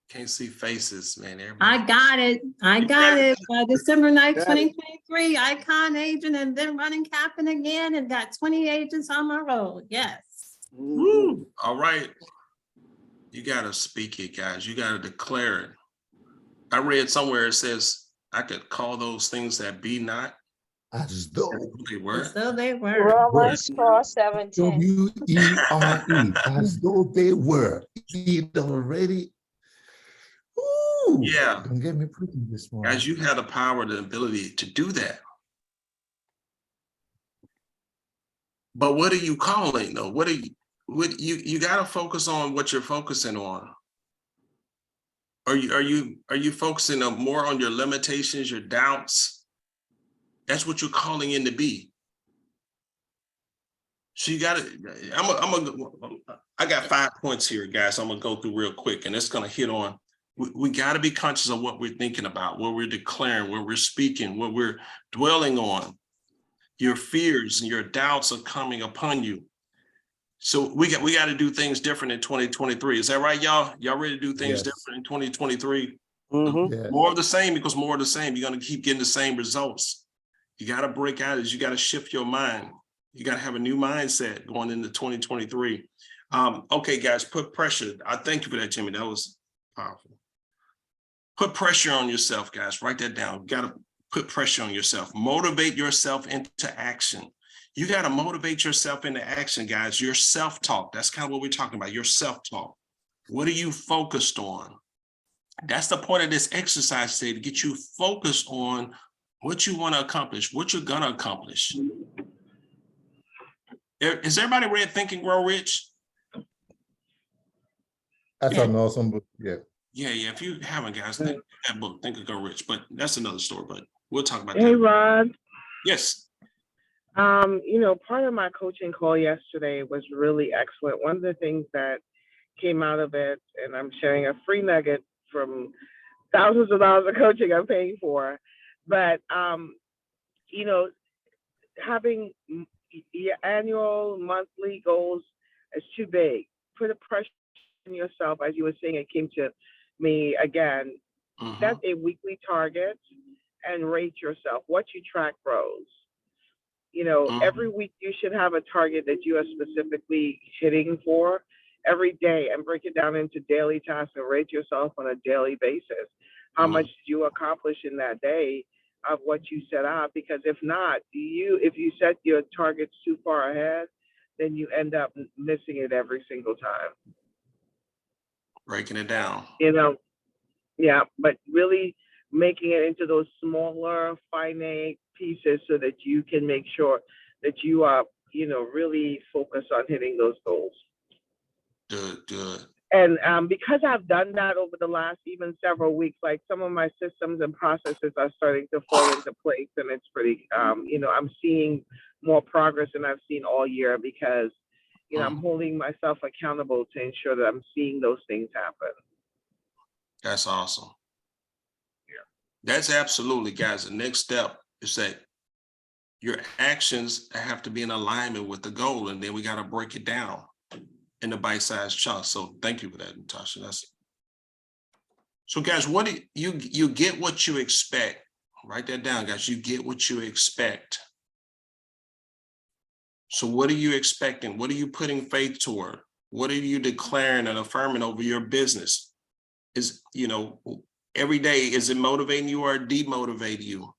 Can't see faces, man.
I got it. December 9th, 2023, icon agent, and then running capping again, and got 20 agents on my road. Yes.
Woo. All right. You got to speak it, guys. You got to declare it. I read somewhere it says, I could call those things that be not
as though
they were.
So they were.
Romans 4:17.
WERE, as though they were. It already. Ooh,
Yeah.
don't get me preaching this morning.
Guys, you have the power, the ability to do that. But what are you calling though? What you got to focus on what you're focusing on. Are you focusing on more on your limitations, your doubts? That's what you're calling in to be. So you got to, I got 5 points here, guys. I'm gonna go through real quick, and it's gonna hit on. We got to be conscious of what we're thinking about, what we're declaring, what we're speaking, what we're dwelling on. Your fears and your doubts are coming upon you. So we got to do things different in 2023. Is that right, y'all? Y'all ready to do things different in 2023?
Mm-hmm.
More of the same, because more of the same. You're going to keep getting the same results. You got to break out. You got to shift your mind. You got to have a new mindset going into 2023. Okay, guys, put pressure. I thank you for that, Jimmy. That was powerful. Put pressure on yourself, guys. Write that down. You got to put pressure on yourself. Motivate yourself into action. You got to motivate yourself into action, guys. Your self-talk. That's kind of what we're talking about. Your self-talk. What are you focused on? That's the point of this exercise today, to get you focused on what you want to accomplish, what you're going to accomplish. Is everybody read Think and Grow Rich?
That's an awesome book. Yeah.
Yeah. If you haven't, guys, that book, Think and Grow Rich. But that's another story. But we'll talk about that.
Hey, Rod.
Yes.
Part of my coaching call yesterday was really excellent. One of the things that came out of it, and I'm sharing a free nugget from thousands of dollars of coaching I'm paying for, but having your annual, monthly goals is too big. Put a pressure on yourself, as you were saying. It came to me again. Set a weekly target and rate yourself. What you track grows. Every week you should have a target that you are specifically hitting for every day, and break it down into daily tasks and rate yourself on a daily basis. How much did you accomplish in that day of what you set out? Because if not, if you set your targets too far ahead, then you end up missing it every single time.
Breaking it down.
Yeah, but really making it into those smaller, finite pieces so that you can make sure that you are, really focused on hitting those goals.
Good.
And because I've done that over the last even several weeks, like some of my systems and processes are starting to fall into place, and it's pretty, I'm seeing more progress than I've seen all year, because, I'm holding myself accountable to ensure that I'm seeing those things happen.
That's awesome. That's absolutely, guys. The next step is that your actions have to be in alignment with the goal, and then we got to break it down in the bite-sized chunks. So thank you for that, Natasha. So, guys, what do you get what you expect? Write that down, guys. You get what you expect. So what are you expecting? What are you putting faith toward? What are you declaring and affirming over your business? Is, every day, is it motivating you or demotivating you?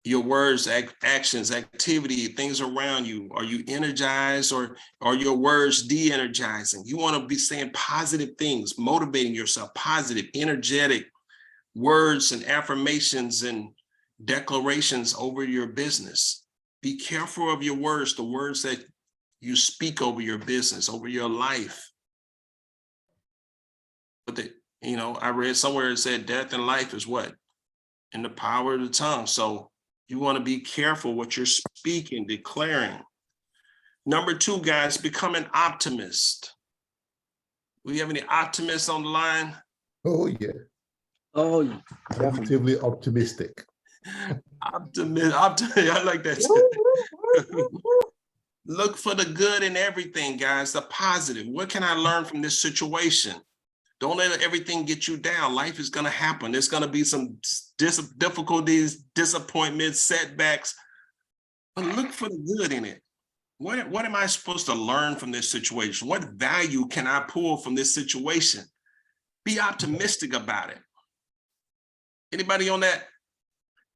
Your words, actions, activity, things around you. Are you energized, or are your words de-energizing? You want to be saying positive things, motivating yourself, positive, energetic words and affirmations and declarations over your business. Be careful of your words, the words that you speak over your business, over your life. But I read somewhere it said death and life is what? In the power of the tongue. So you want to be careful what you're speaking, declaring. Number 2, guys, become an optimist. We have any optimists on the line?
Oh, yeah.
Oh, yeah.
Positively optimistic.
Optimist. I like that. Look for the good in everything, guys, the positive. What can I learn from this situation? Don't let everything get you down. Life is going to happen. There's going to be some difficulties, disappointments, setbacks, but look for the good in it. what am I supposed to learn from this situation? What value can I pull from this situation? Be optimistic about it. Anybody on that?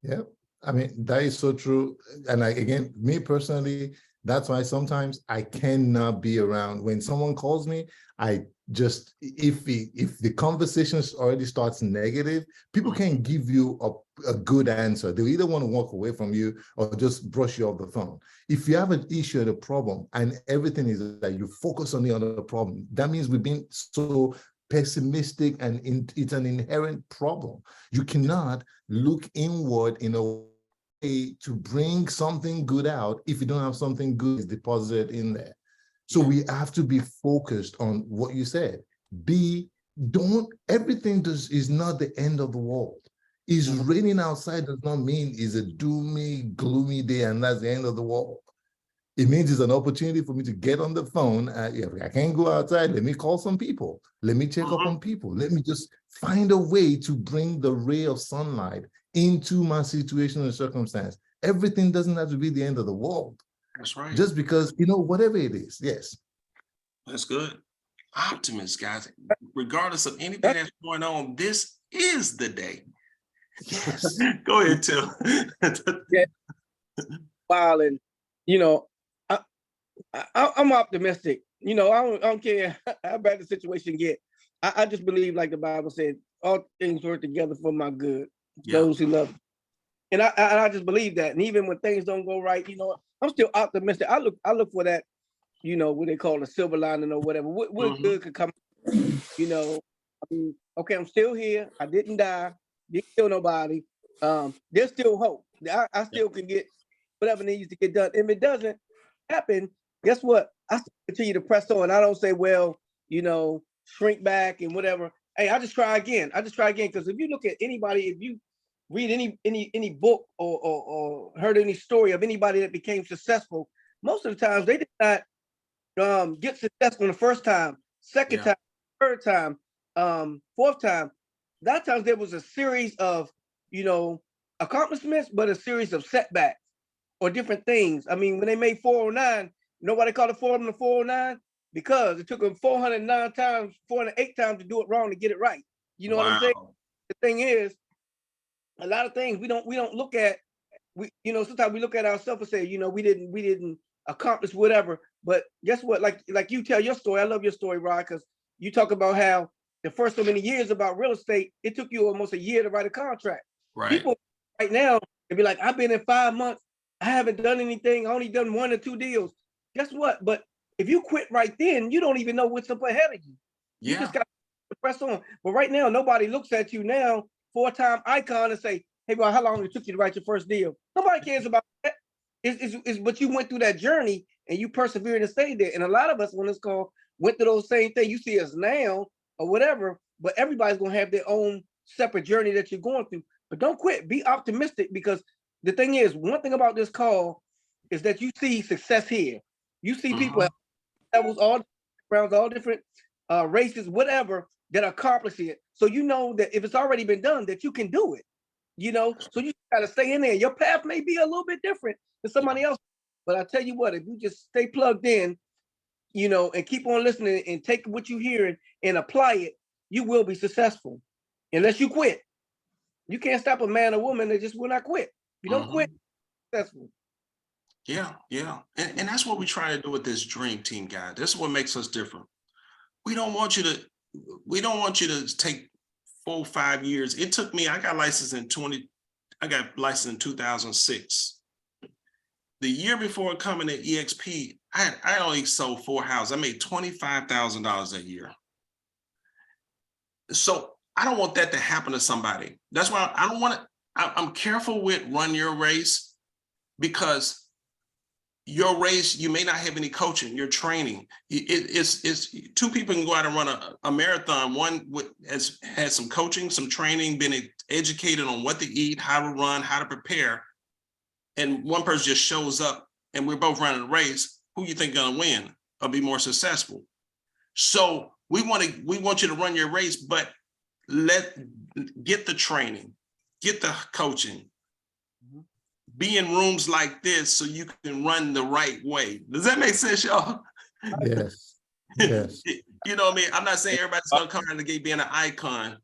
Yep. I mean, that is so true. And again, me personally, that's why sometimes I cannot be around. When someone calls me, I just, if the conversation already starts negative, people can't give you a good answer. They either want to walk away from you or just brush you off the phone. If you have an issue or a problem and everything is that you focus on the other problem, that means we've been so pessimistic, and it's an inherent problem. You cannot look inward in a way to bring something good out if you don't have something good deposited in there. So we have to be focused on what you said. Everything is not the end of the world. It's raining outside does not mean it's a doomy, gloomy day and that's the end of the world. It means it's an opportunity for me to get on the phone. If I can't go outside, let me call some people. Let me check up on people. Let me just find a way to bring the ray of sunlight into my situation and circumstance. Everything doesn't have to be the end of the world.
That's right.
Just because, whatever it is. Yes.
That's good. Optimist, guys. Regardless of anything that's going on, this is the day.
Yes.
Go ahead, Tim.
Yeah. While and I'm optimistic. I don't care how bad the situation get. I just believe, like the Bible said, all things work together for my good. Those who love me. And I just believe that. And even when things don't go right, I'm still optimistic. I look for that, what they call a silver lining or whatever. What good could come? Okay, I'm still here. I didn't die. Didn't kill nobody. There's still hope. I still can get whatever needs to get done. If it doesn't happen, guess what? I still continue to press on. I don't say, well, shrink back and whatever. Hey, I just try again. Because if you look at anybody, if you read any book or heard any story of anybody that became successful, most of the times they did not get successful the first time, second time, third time, fourth time. That times there was a series of accomplishments, but a series of setbacks or different things. I mean, when they made 409, nobody called it 409 because it took them 408 times to do it wrong to get it right. You know what I'm saying? The thing is, a lot of things we don't look at. Sometimes we look at ourselves and say, we didn't accomplish whatever. But guess what? Like you tell your story. I love your story, Rod, because you talk about how the first so many years about real estate, it took you almost a year to write a contract.
Right.
People right now, they'd be like, I've been in 5 months. I haven't done anything. I only done 1 or 2 deals. Guess what? But if you quit right then, you don't even know what's up ahead of you. You just got to press on. But right now, nobody looks at you now, 4-time icon, and say, hey, bro, how long it took you to write your first deal? Nobody cares about that. But you went through that journey and you persevered and stayed there. And a lot of us on this call went through those same things. You see us now or whatever, but everybody's going to have their own separate journey that you're going through. But don't quit. Be optimistic, because the thing is, one thing about this call is that you see success here. You see people at levels, all rounds, all different races, whatever, that accomplish it. So you know that if it's already been done, that you can do it. So you got to stay in there. Your path may be a little bit different than somebody else, but I tell you what, if you just stay plugged in, and keep on listening and take what you hear and apply it, you will be successful. Unless you quit. You can't stop a man or woman that just will not quit. If you don't quit, successful.
Yeah. And that's what we try to do with this dream team, guys. This is what makes us different. We don't want you to take 4 or 5 years. It took me, I got licensed in 2006. The year before coming to EXP, I only sold 4 houses. I made $25,000 a year. So I don't want that to happen to somebody. That's why I don't want to, I'm careful with run your race, because your race, you may not have any coaching, your training. It's 2 people can go out and run a marathon. One has had some coaching, some training, been educated on what to eat, how to run, how to prepare. And one person just shows up and we're both running a race. Who you think gonna win or be more successful? So we want you to run your race, but get the training, get the coaching, be in rooms like this so you can run the right way. Does that make sense, y'all?
Yes. Yes.
You know what I mean? I'm not saying everybody's gonna come out of the gate being an icon,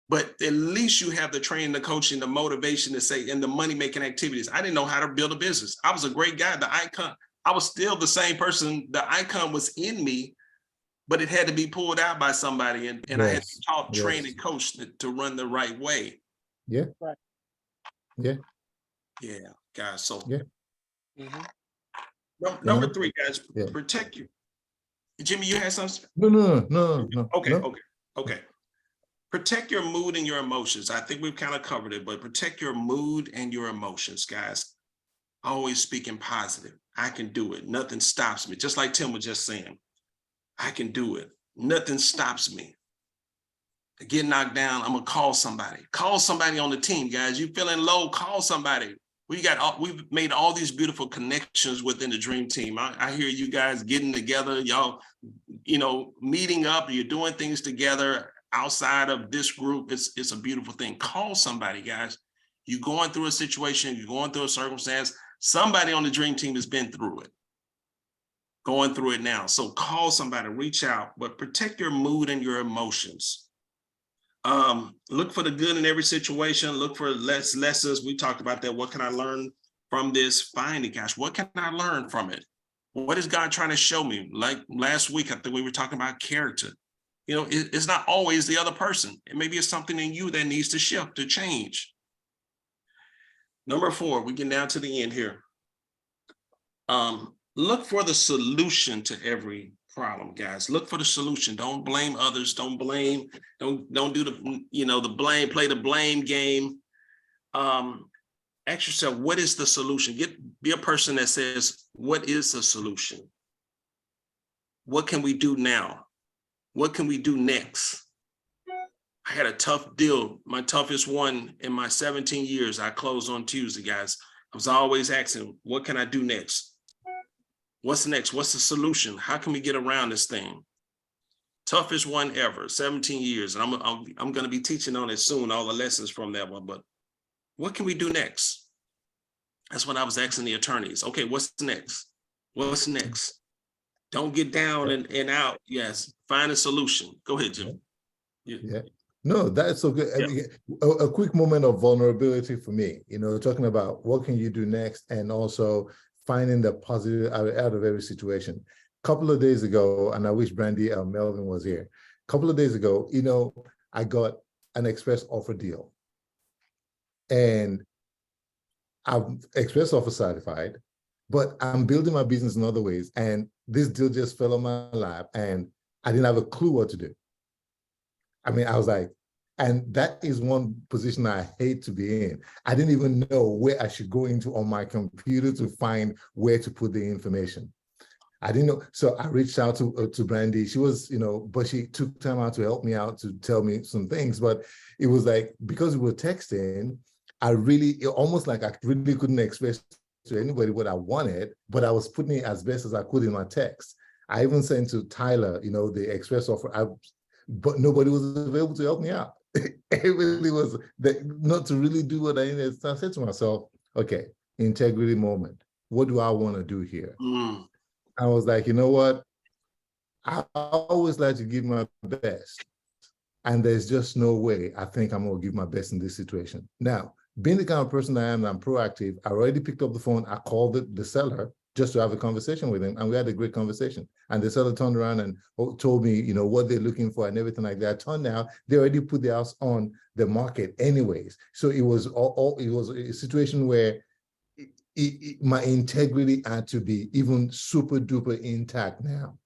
but at least you have the training, the coaching, the motivation to say, and the money-making activities. I didn't know how to build a business. I was a great guy. The icon, I was still the same person. The icon was in me, but it had to be pulled out by somebody. And I had to taught, train, and coach to run the right way.
Yeah.
Right.
Yeah.
Yeah, guys. So
yeah.
Number 3, guys,
Yeah.
protect you. Jimmy, you had something?
No.
Okay. Protect your mood and your emotions. I think we've kind of covered it, but protect your mood and your emotions, guys. Always speaking positive. I can do it. Nothing stops me. Just like Tim was just saying, I can do it. Nothing stops me. I get knocked down, I'm gonna call somebody. Call somebody on the team, guys. You feeling low, call somebody. We've made all these beautiful connections within the dream team. I hear you guys getting together, y'all, meeting up, you're doing things together outside of this group. It's a beautiful thing. Call somebody, guys. You're going through a situation, you're going through a circumstance. Somebody on the dream team has been through it, going through it now. So call somebody, reach out, but protect your mood and your emotions. Look for the good in every situation. Look for lessons. We talked about that. What can I learn from this? Find it, gosh. What can I learn from it? What is God trying to show me? Like last week, I think we were talking about character. It's not always the other person. It maybe it's something in you that needs to shift, to change. Number 4, we get down to the end here. Look for the solution to every problem, guys. Look for the solution. Don't blame others. Don't do the blame, play the blame game. Ask yourself, what is the solution? Be a person that says, what is the solution? What can we do now? What can we do next? I had a tough deal, my toughest one in my 17 years. I closed on Tuesday, guys. I was always asking, what can I do next? What's next? What's the solution? How can we get around this thing? Toughest one ever, 17 years. And I'm going to be teaching on it soon, all the lessons from that one. But what can we do next? That's what I was asking the attorneys. Okay, what's next? What's next? Don't get down and out. Yes, find a solution. Go ahead, Jim.
Yeah. No, that's so good. I mean, a quick moment of vulnerability for me, talking about what can you do next, and also finding the positive out of every situation. A couple of days ago, and I wish Brandy Melvin was here. A couple of days ago, I got an express offer deal. And I'm express offer certified, but I'm building my business in other ways. And this deal just fell on my lap and I didn't have a clue what to do. I mean, I was like, and that is one position I hate to be in. I didn't even know where I should go into on my computer to find where to put the information. I didn't know. So I reached out to Brandy. She was, but she took time out to help me out, to tell me some things. But it was like, because we were texting, almost like I really couldn't express to anybody what I wanted, but I was putting it as best as I could in my text. I even sent to Tyler, the express offer, but nobody was available to help me out. It really was not to really do what I needed. So I said to myself, okay, integrity moment. What do I want to do here? I was like, you know what? I always like to give my best. And there's just no way I think I'm going to give my best in this situation. Now, being the kind of person I am, I'm proactive. I already picked up the phone. I called the seller just to have a conversation with him. And we had a great conversation. And the seller turned around and told me, what they're looking for and everything like that. Turned out they already put the house on the market anyways. So it was it was a situation where my integrity had to be even super duper intact now.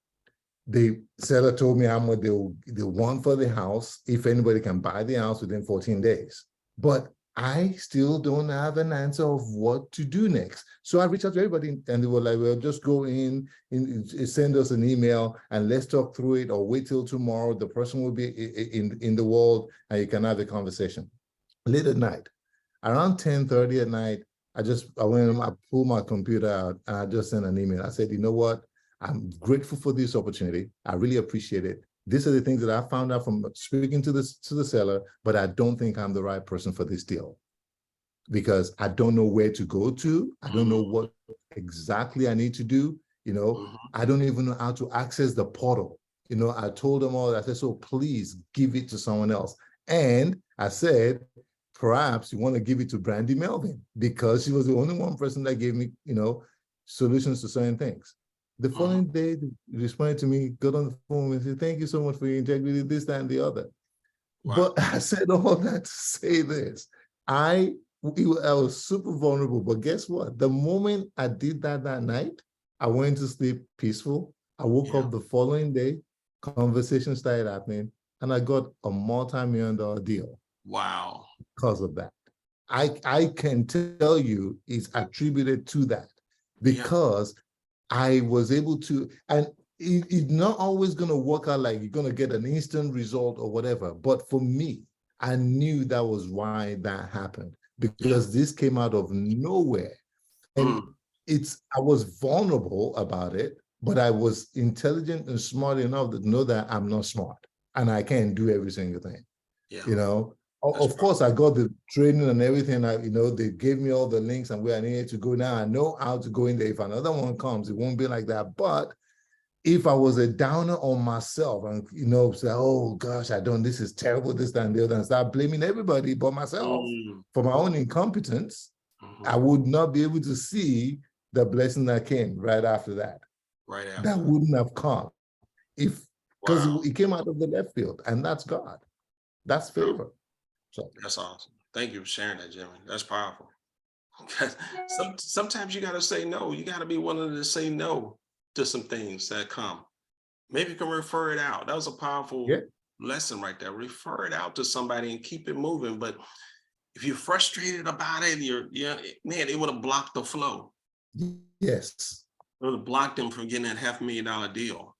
The seller told me how much they want for the house, if anybody can buy the house within 14 days. But I still don't have an answer of what to do next. So I reached out to everybody and they were like, well, just go in, send us an email and let's talk through it, or wait till tomorrow. The person will be in the world and you can have a conversation. Late at night, around 10:30 at night, I pulled my computer out and I just sent an email. I said, you know what? I'm grateful for this opportunity. I really appreciate it. These are the things that I found out from speaking to the seller, but I don't think I'm the right person for this deal. because I don't know where to go to. I don't know what exactly I need to do. You know, I don't even know how to access the portal. You know, I told them all that. I said, so please give it to someone else. And I said, perhaps you want to give it to Brandy Melvin, because she was the only one person that gave me, you know, solutions to certain things. The following day, they responded to me, got on the phone and said, thank you so much for your integrity, this, that, and the other. Wow. But I said all that to say this. I was super vulnerable, but guess what? The moment I did that night, I went to sleep peaceful. I woke up the following day, conversation started happening, and I got a multi-million-dollar deal. Wow. Because of that. I can tell you it's attributed to that, because I was able to, and it's not always going to work out like you're going to get an instant result or whatever. But for me, I knew that was why that happened, because this came out of nowhere. And I was vulnerable about it, but I was intelligent and smart enough to know that I'm not smart and I can't do every single thing. You know, of course, I got the training and everything. They gave me all the links and where I needed to go. Now I know how to go in there. If another one comes, it won't be like that. But if I was a downer on myself and, say, oh gosh, this is terrible, this, that, and the other, and start blaming everybody but myself for my own incompetence, I would not be able to see the blessing that came right after that. Right after. That wouldn't have come because it came out of the left field, and that's God. That's favor. So
that's awesome. Thank you for sharing that, Jimmy. That's powerful. Sometimes you got to say no. You got to be willing to say no to some things that come. Maybe you can refer it out. That was a powerful lesson right there. Refer it out to somebody and keep it moving. But if you're frustrated about it, man, it would have blocked the flow.
Yes.
It would have blocked them from getting that $500,000 deal.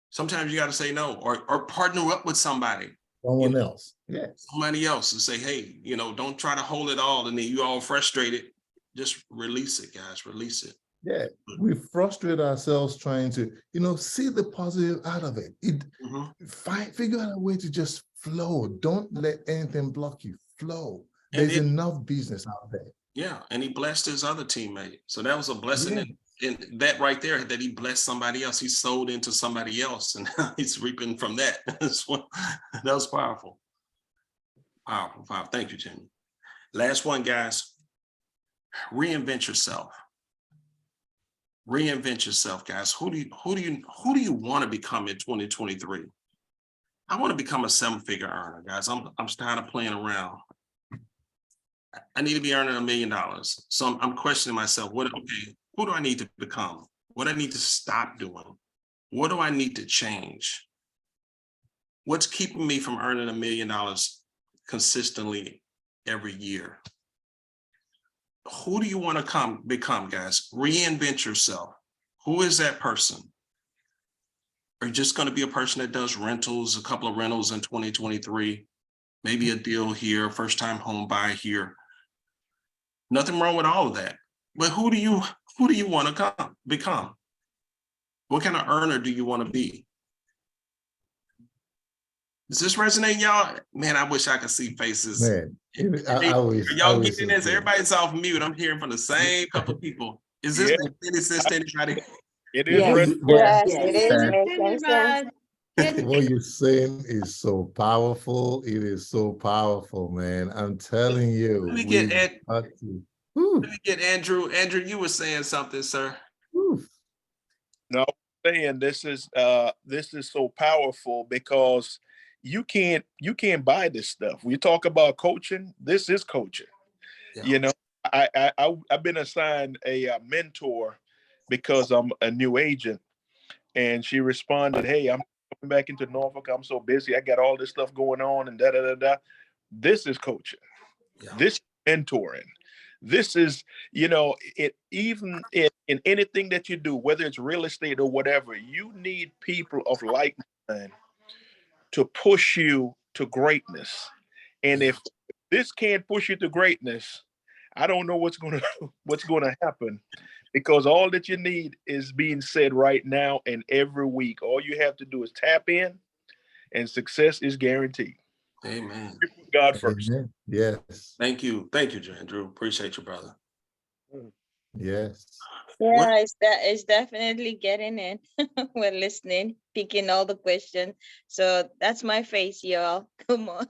Sometimes you got to say no, or partner up with somebody.
Someone else. Yes.
Somebody else and say, hey, don't try to hold it all and then you all frustrated. Just release it, guys. Release it.
Yeah, we frustrate ourselves trying to, see the positive out of it. Figure out a way to just flow. Don't let anything block you. Flow. There's enough business out there.
Yeah, and he blessed his other teammate. So that was a blessing in that right there, that he blessed somebody else. He sold into somebody else, and he's reaping from that. That was powerful. Powerful. Thank you, Jimmy. Last one, guys. Reinvent yourself. Reinvent yourself, guys. Who do you want to become in 2023? I want to become a 7-figure earner, guys. I'm tired of playing around. I need to be earning $1 million. So I'm questioning myself. Who do I need to become? What do I need to stop doing? What do I need to change? What's keeping me from earning $1 million consistently every year? Who do you want to become, guys? Reinvent yourself. Who is that person? Are you just going to be a person that does rentals, a couple of rentals in 2023? Maybe a deal here, first time home buy here. Nothing wrong with all of that. But who do you want to become? What kind of earner do you want to be? Does this resonate, y'all? Man, I wish I could see faces.
Man, y'all
getting this? Everybody's off mute. I'm hearing from the same couple of people. Is this making sense to anybody?
It is.
Yes, it is making sense.
What you're saying is so powerful. It is so powerful, man. I'm telling you.
Let me get Andrew. Andrew, you were saying something, sir.
No, I'm saying this is so powerful because you can't buy this stuff. We talk about coaching. This is coaching. Yeah. I've been assigned a mentor because I'm a new agent, and she responded, "Hey, I'm coming back into Norfolk. I'm so busy. I got all this stuff going on and da da da da." This is coaching. Yeah. This is mentoring. This is, even in anything that you do, whether it's real estate or whatever, you need people of like mind to push you to greatness. And if this can't push you to greatness, I don't know what's going to happen, because all that you need is being said right now and every week. All you have to do is tap in, and success is guaranteed.
Amen.
God first.
Amen. Yes.
Thank you, Andrew. Appreciate you, brother.
Yes.
Yeah, it's definitely getting in. We're listening, picking all the questions. So that's my face, y'all. Come on.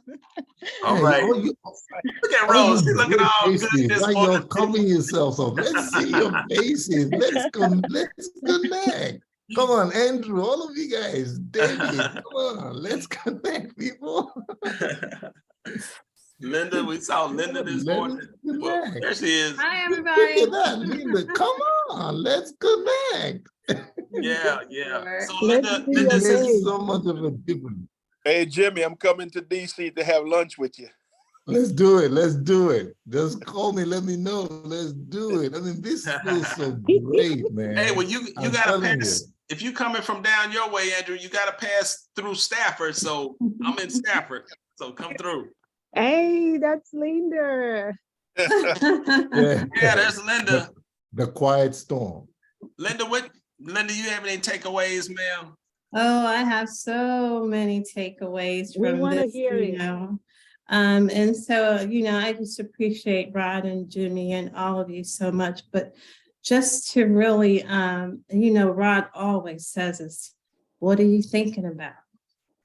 All
Hey,
right.
all you,
Look at
all
Rose.
you
She's looking
great
all good
faces,
this
like
morning.
you're covering yourselves up. Let's see your faces. Let's connect. Come on, Andrew, all of you guys, David, come on, let's connect, people.
Linda, we saw Linda this morning. Well,
Connect.
there she is.
Hi,
Look
everybody.
at that, Linda. Come on, let's connect.
Yeah. So
Let's
Linda,
see
It
your
Linda,
makes
face.
so much of a difference.
Hey, Jimmy, I'm coming to DC to have lunch with you.
Let's do it. Let's do it. Just call me. Let me know. Let's do it. I mean, this feels so great, man.
hey, well, you
I'm
gotta
telling
pass.
you.
If you coming from down your way, Andrew, you gotta pass through Stafford. So I'm in Stafford. So come through.
Hey, that's Linda.
Yeah.
Yeah, there's Linda.
The quiet storm.
Linda, you have any takeaways, ma'am?
Oh, I have so many takeaways
We
from
want to
this,
hear
you
it.
know. And so, you know, I just appreciate Rod and Jimmy and all of you so much. But just to really, you know, Rod always says is, what are you thinking about?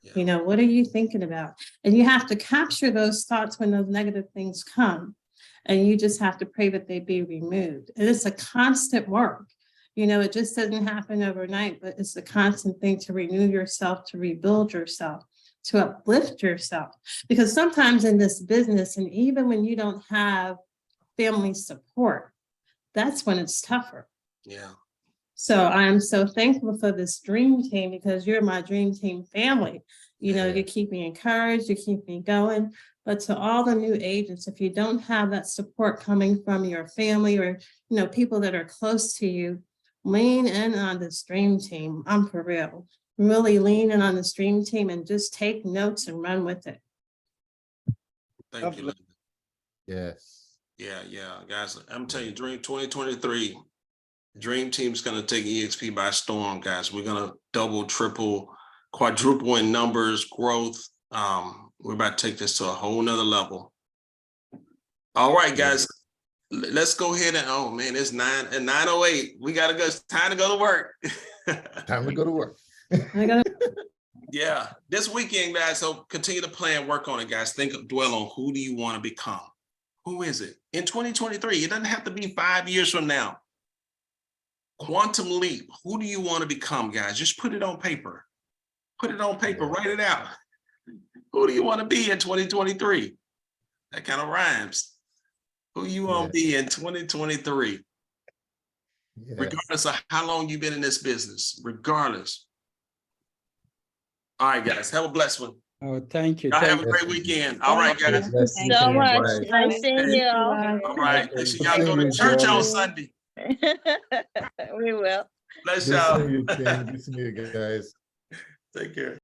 Yeah.
You know, what are you thinking about? And you have to capture those thoughts when those negative things come. And you just have to pray that they be removed. And it's a constant work. You know, it just doesn't happen overnight, but it's a constant thing to renew yourself, to rebuild yourself, to uplift yourself. Because sometimes in this business, and even when you don't have family support, that's when it's tougher.
Yeah.
So I'm so thankful for this dream team because you're my dream team family. You know, you keep me encouraged, you keep me going. But to all the new agents, if you don't have that support coming from your family or, you know, people that are close to you, lean in on this dream team. I'm for real. Really lean in on this dream team and just take notes and run with it.
Thank you, Linda.
Yes.
Yeah, guys. I'm telling you, during 2023, Dream Team's going to take EXP by storm, guys. We're going to double, triple, quadruple in numbers, growth. We're about to take this to a whole nother level. All right, guys. Let's go ahead and, oh man, it's 9:08. We got to go. It's time to go to work.
Time to go to work.
Yeah, this weekend, guys. So continue to plan, work on it, guys. Dwell on who do you want to become? Who is it? In 2023, it doesn't have to be 5 years from now. Quantum leap. Who do you want to become, guys? Just put it on paper. Put it on paper. Write it out. Who do you want to be in 2023? That kind of rhymes. Who you want to be in 2023? Yes. Regardless of how long you've been in this business. Regardless. All right, guys. Have a blessed one.
Oh, thank you.
Y'all have a great weekend. All right, guys.
Thank you so much. Nice seeing you all.
All right. Make sure y'all go to church on Sunday.
We will.
Bless y'all.
Good seeing you, guys.
Take care.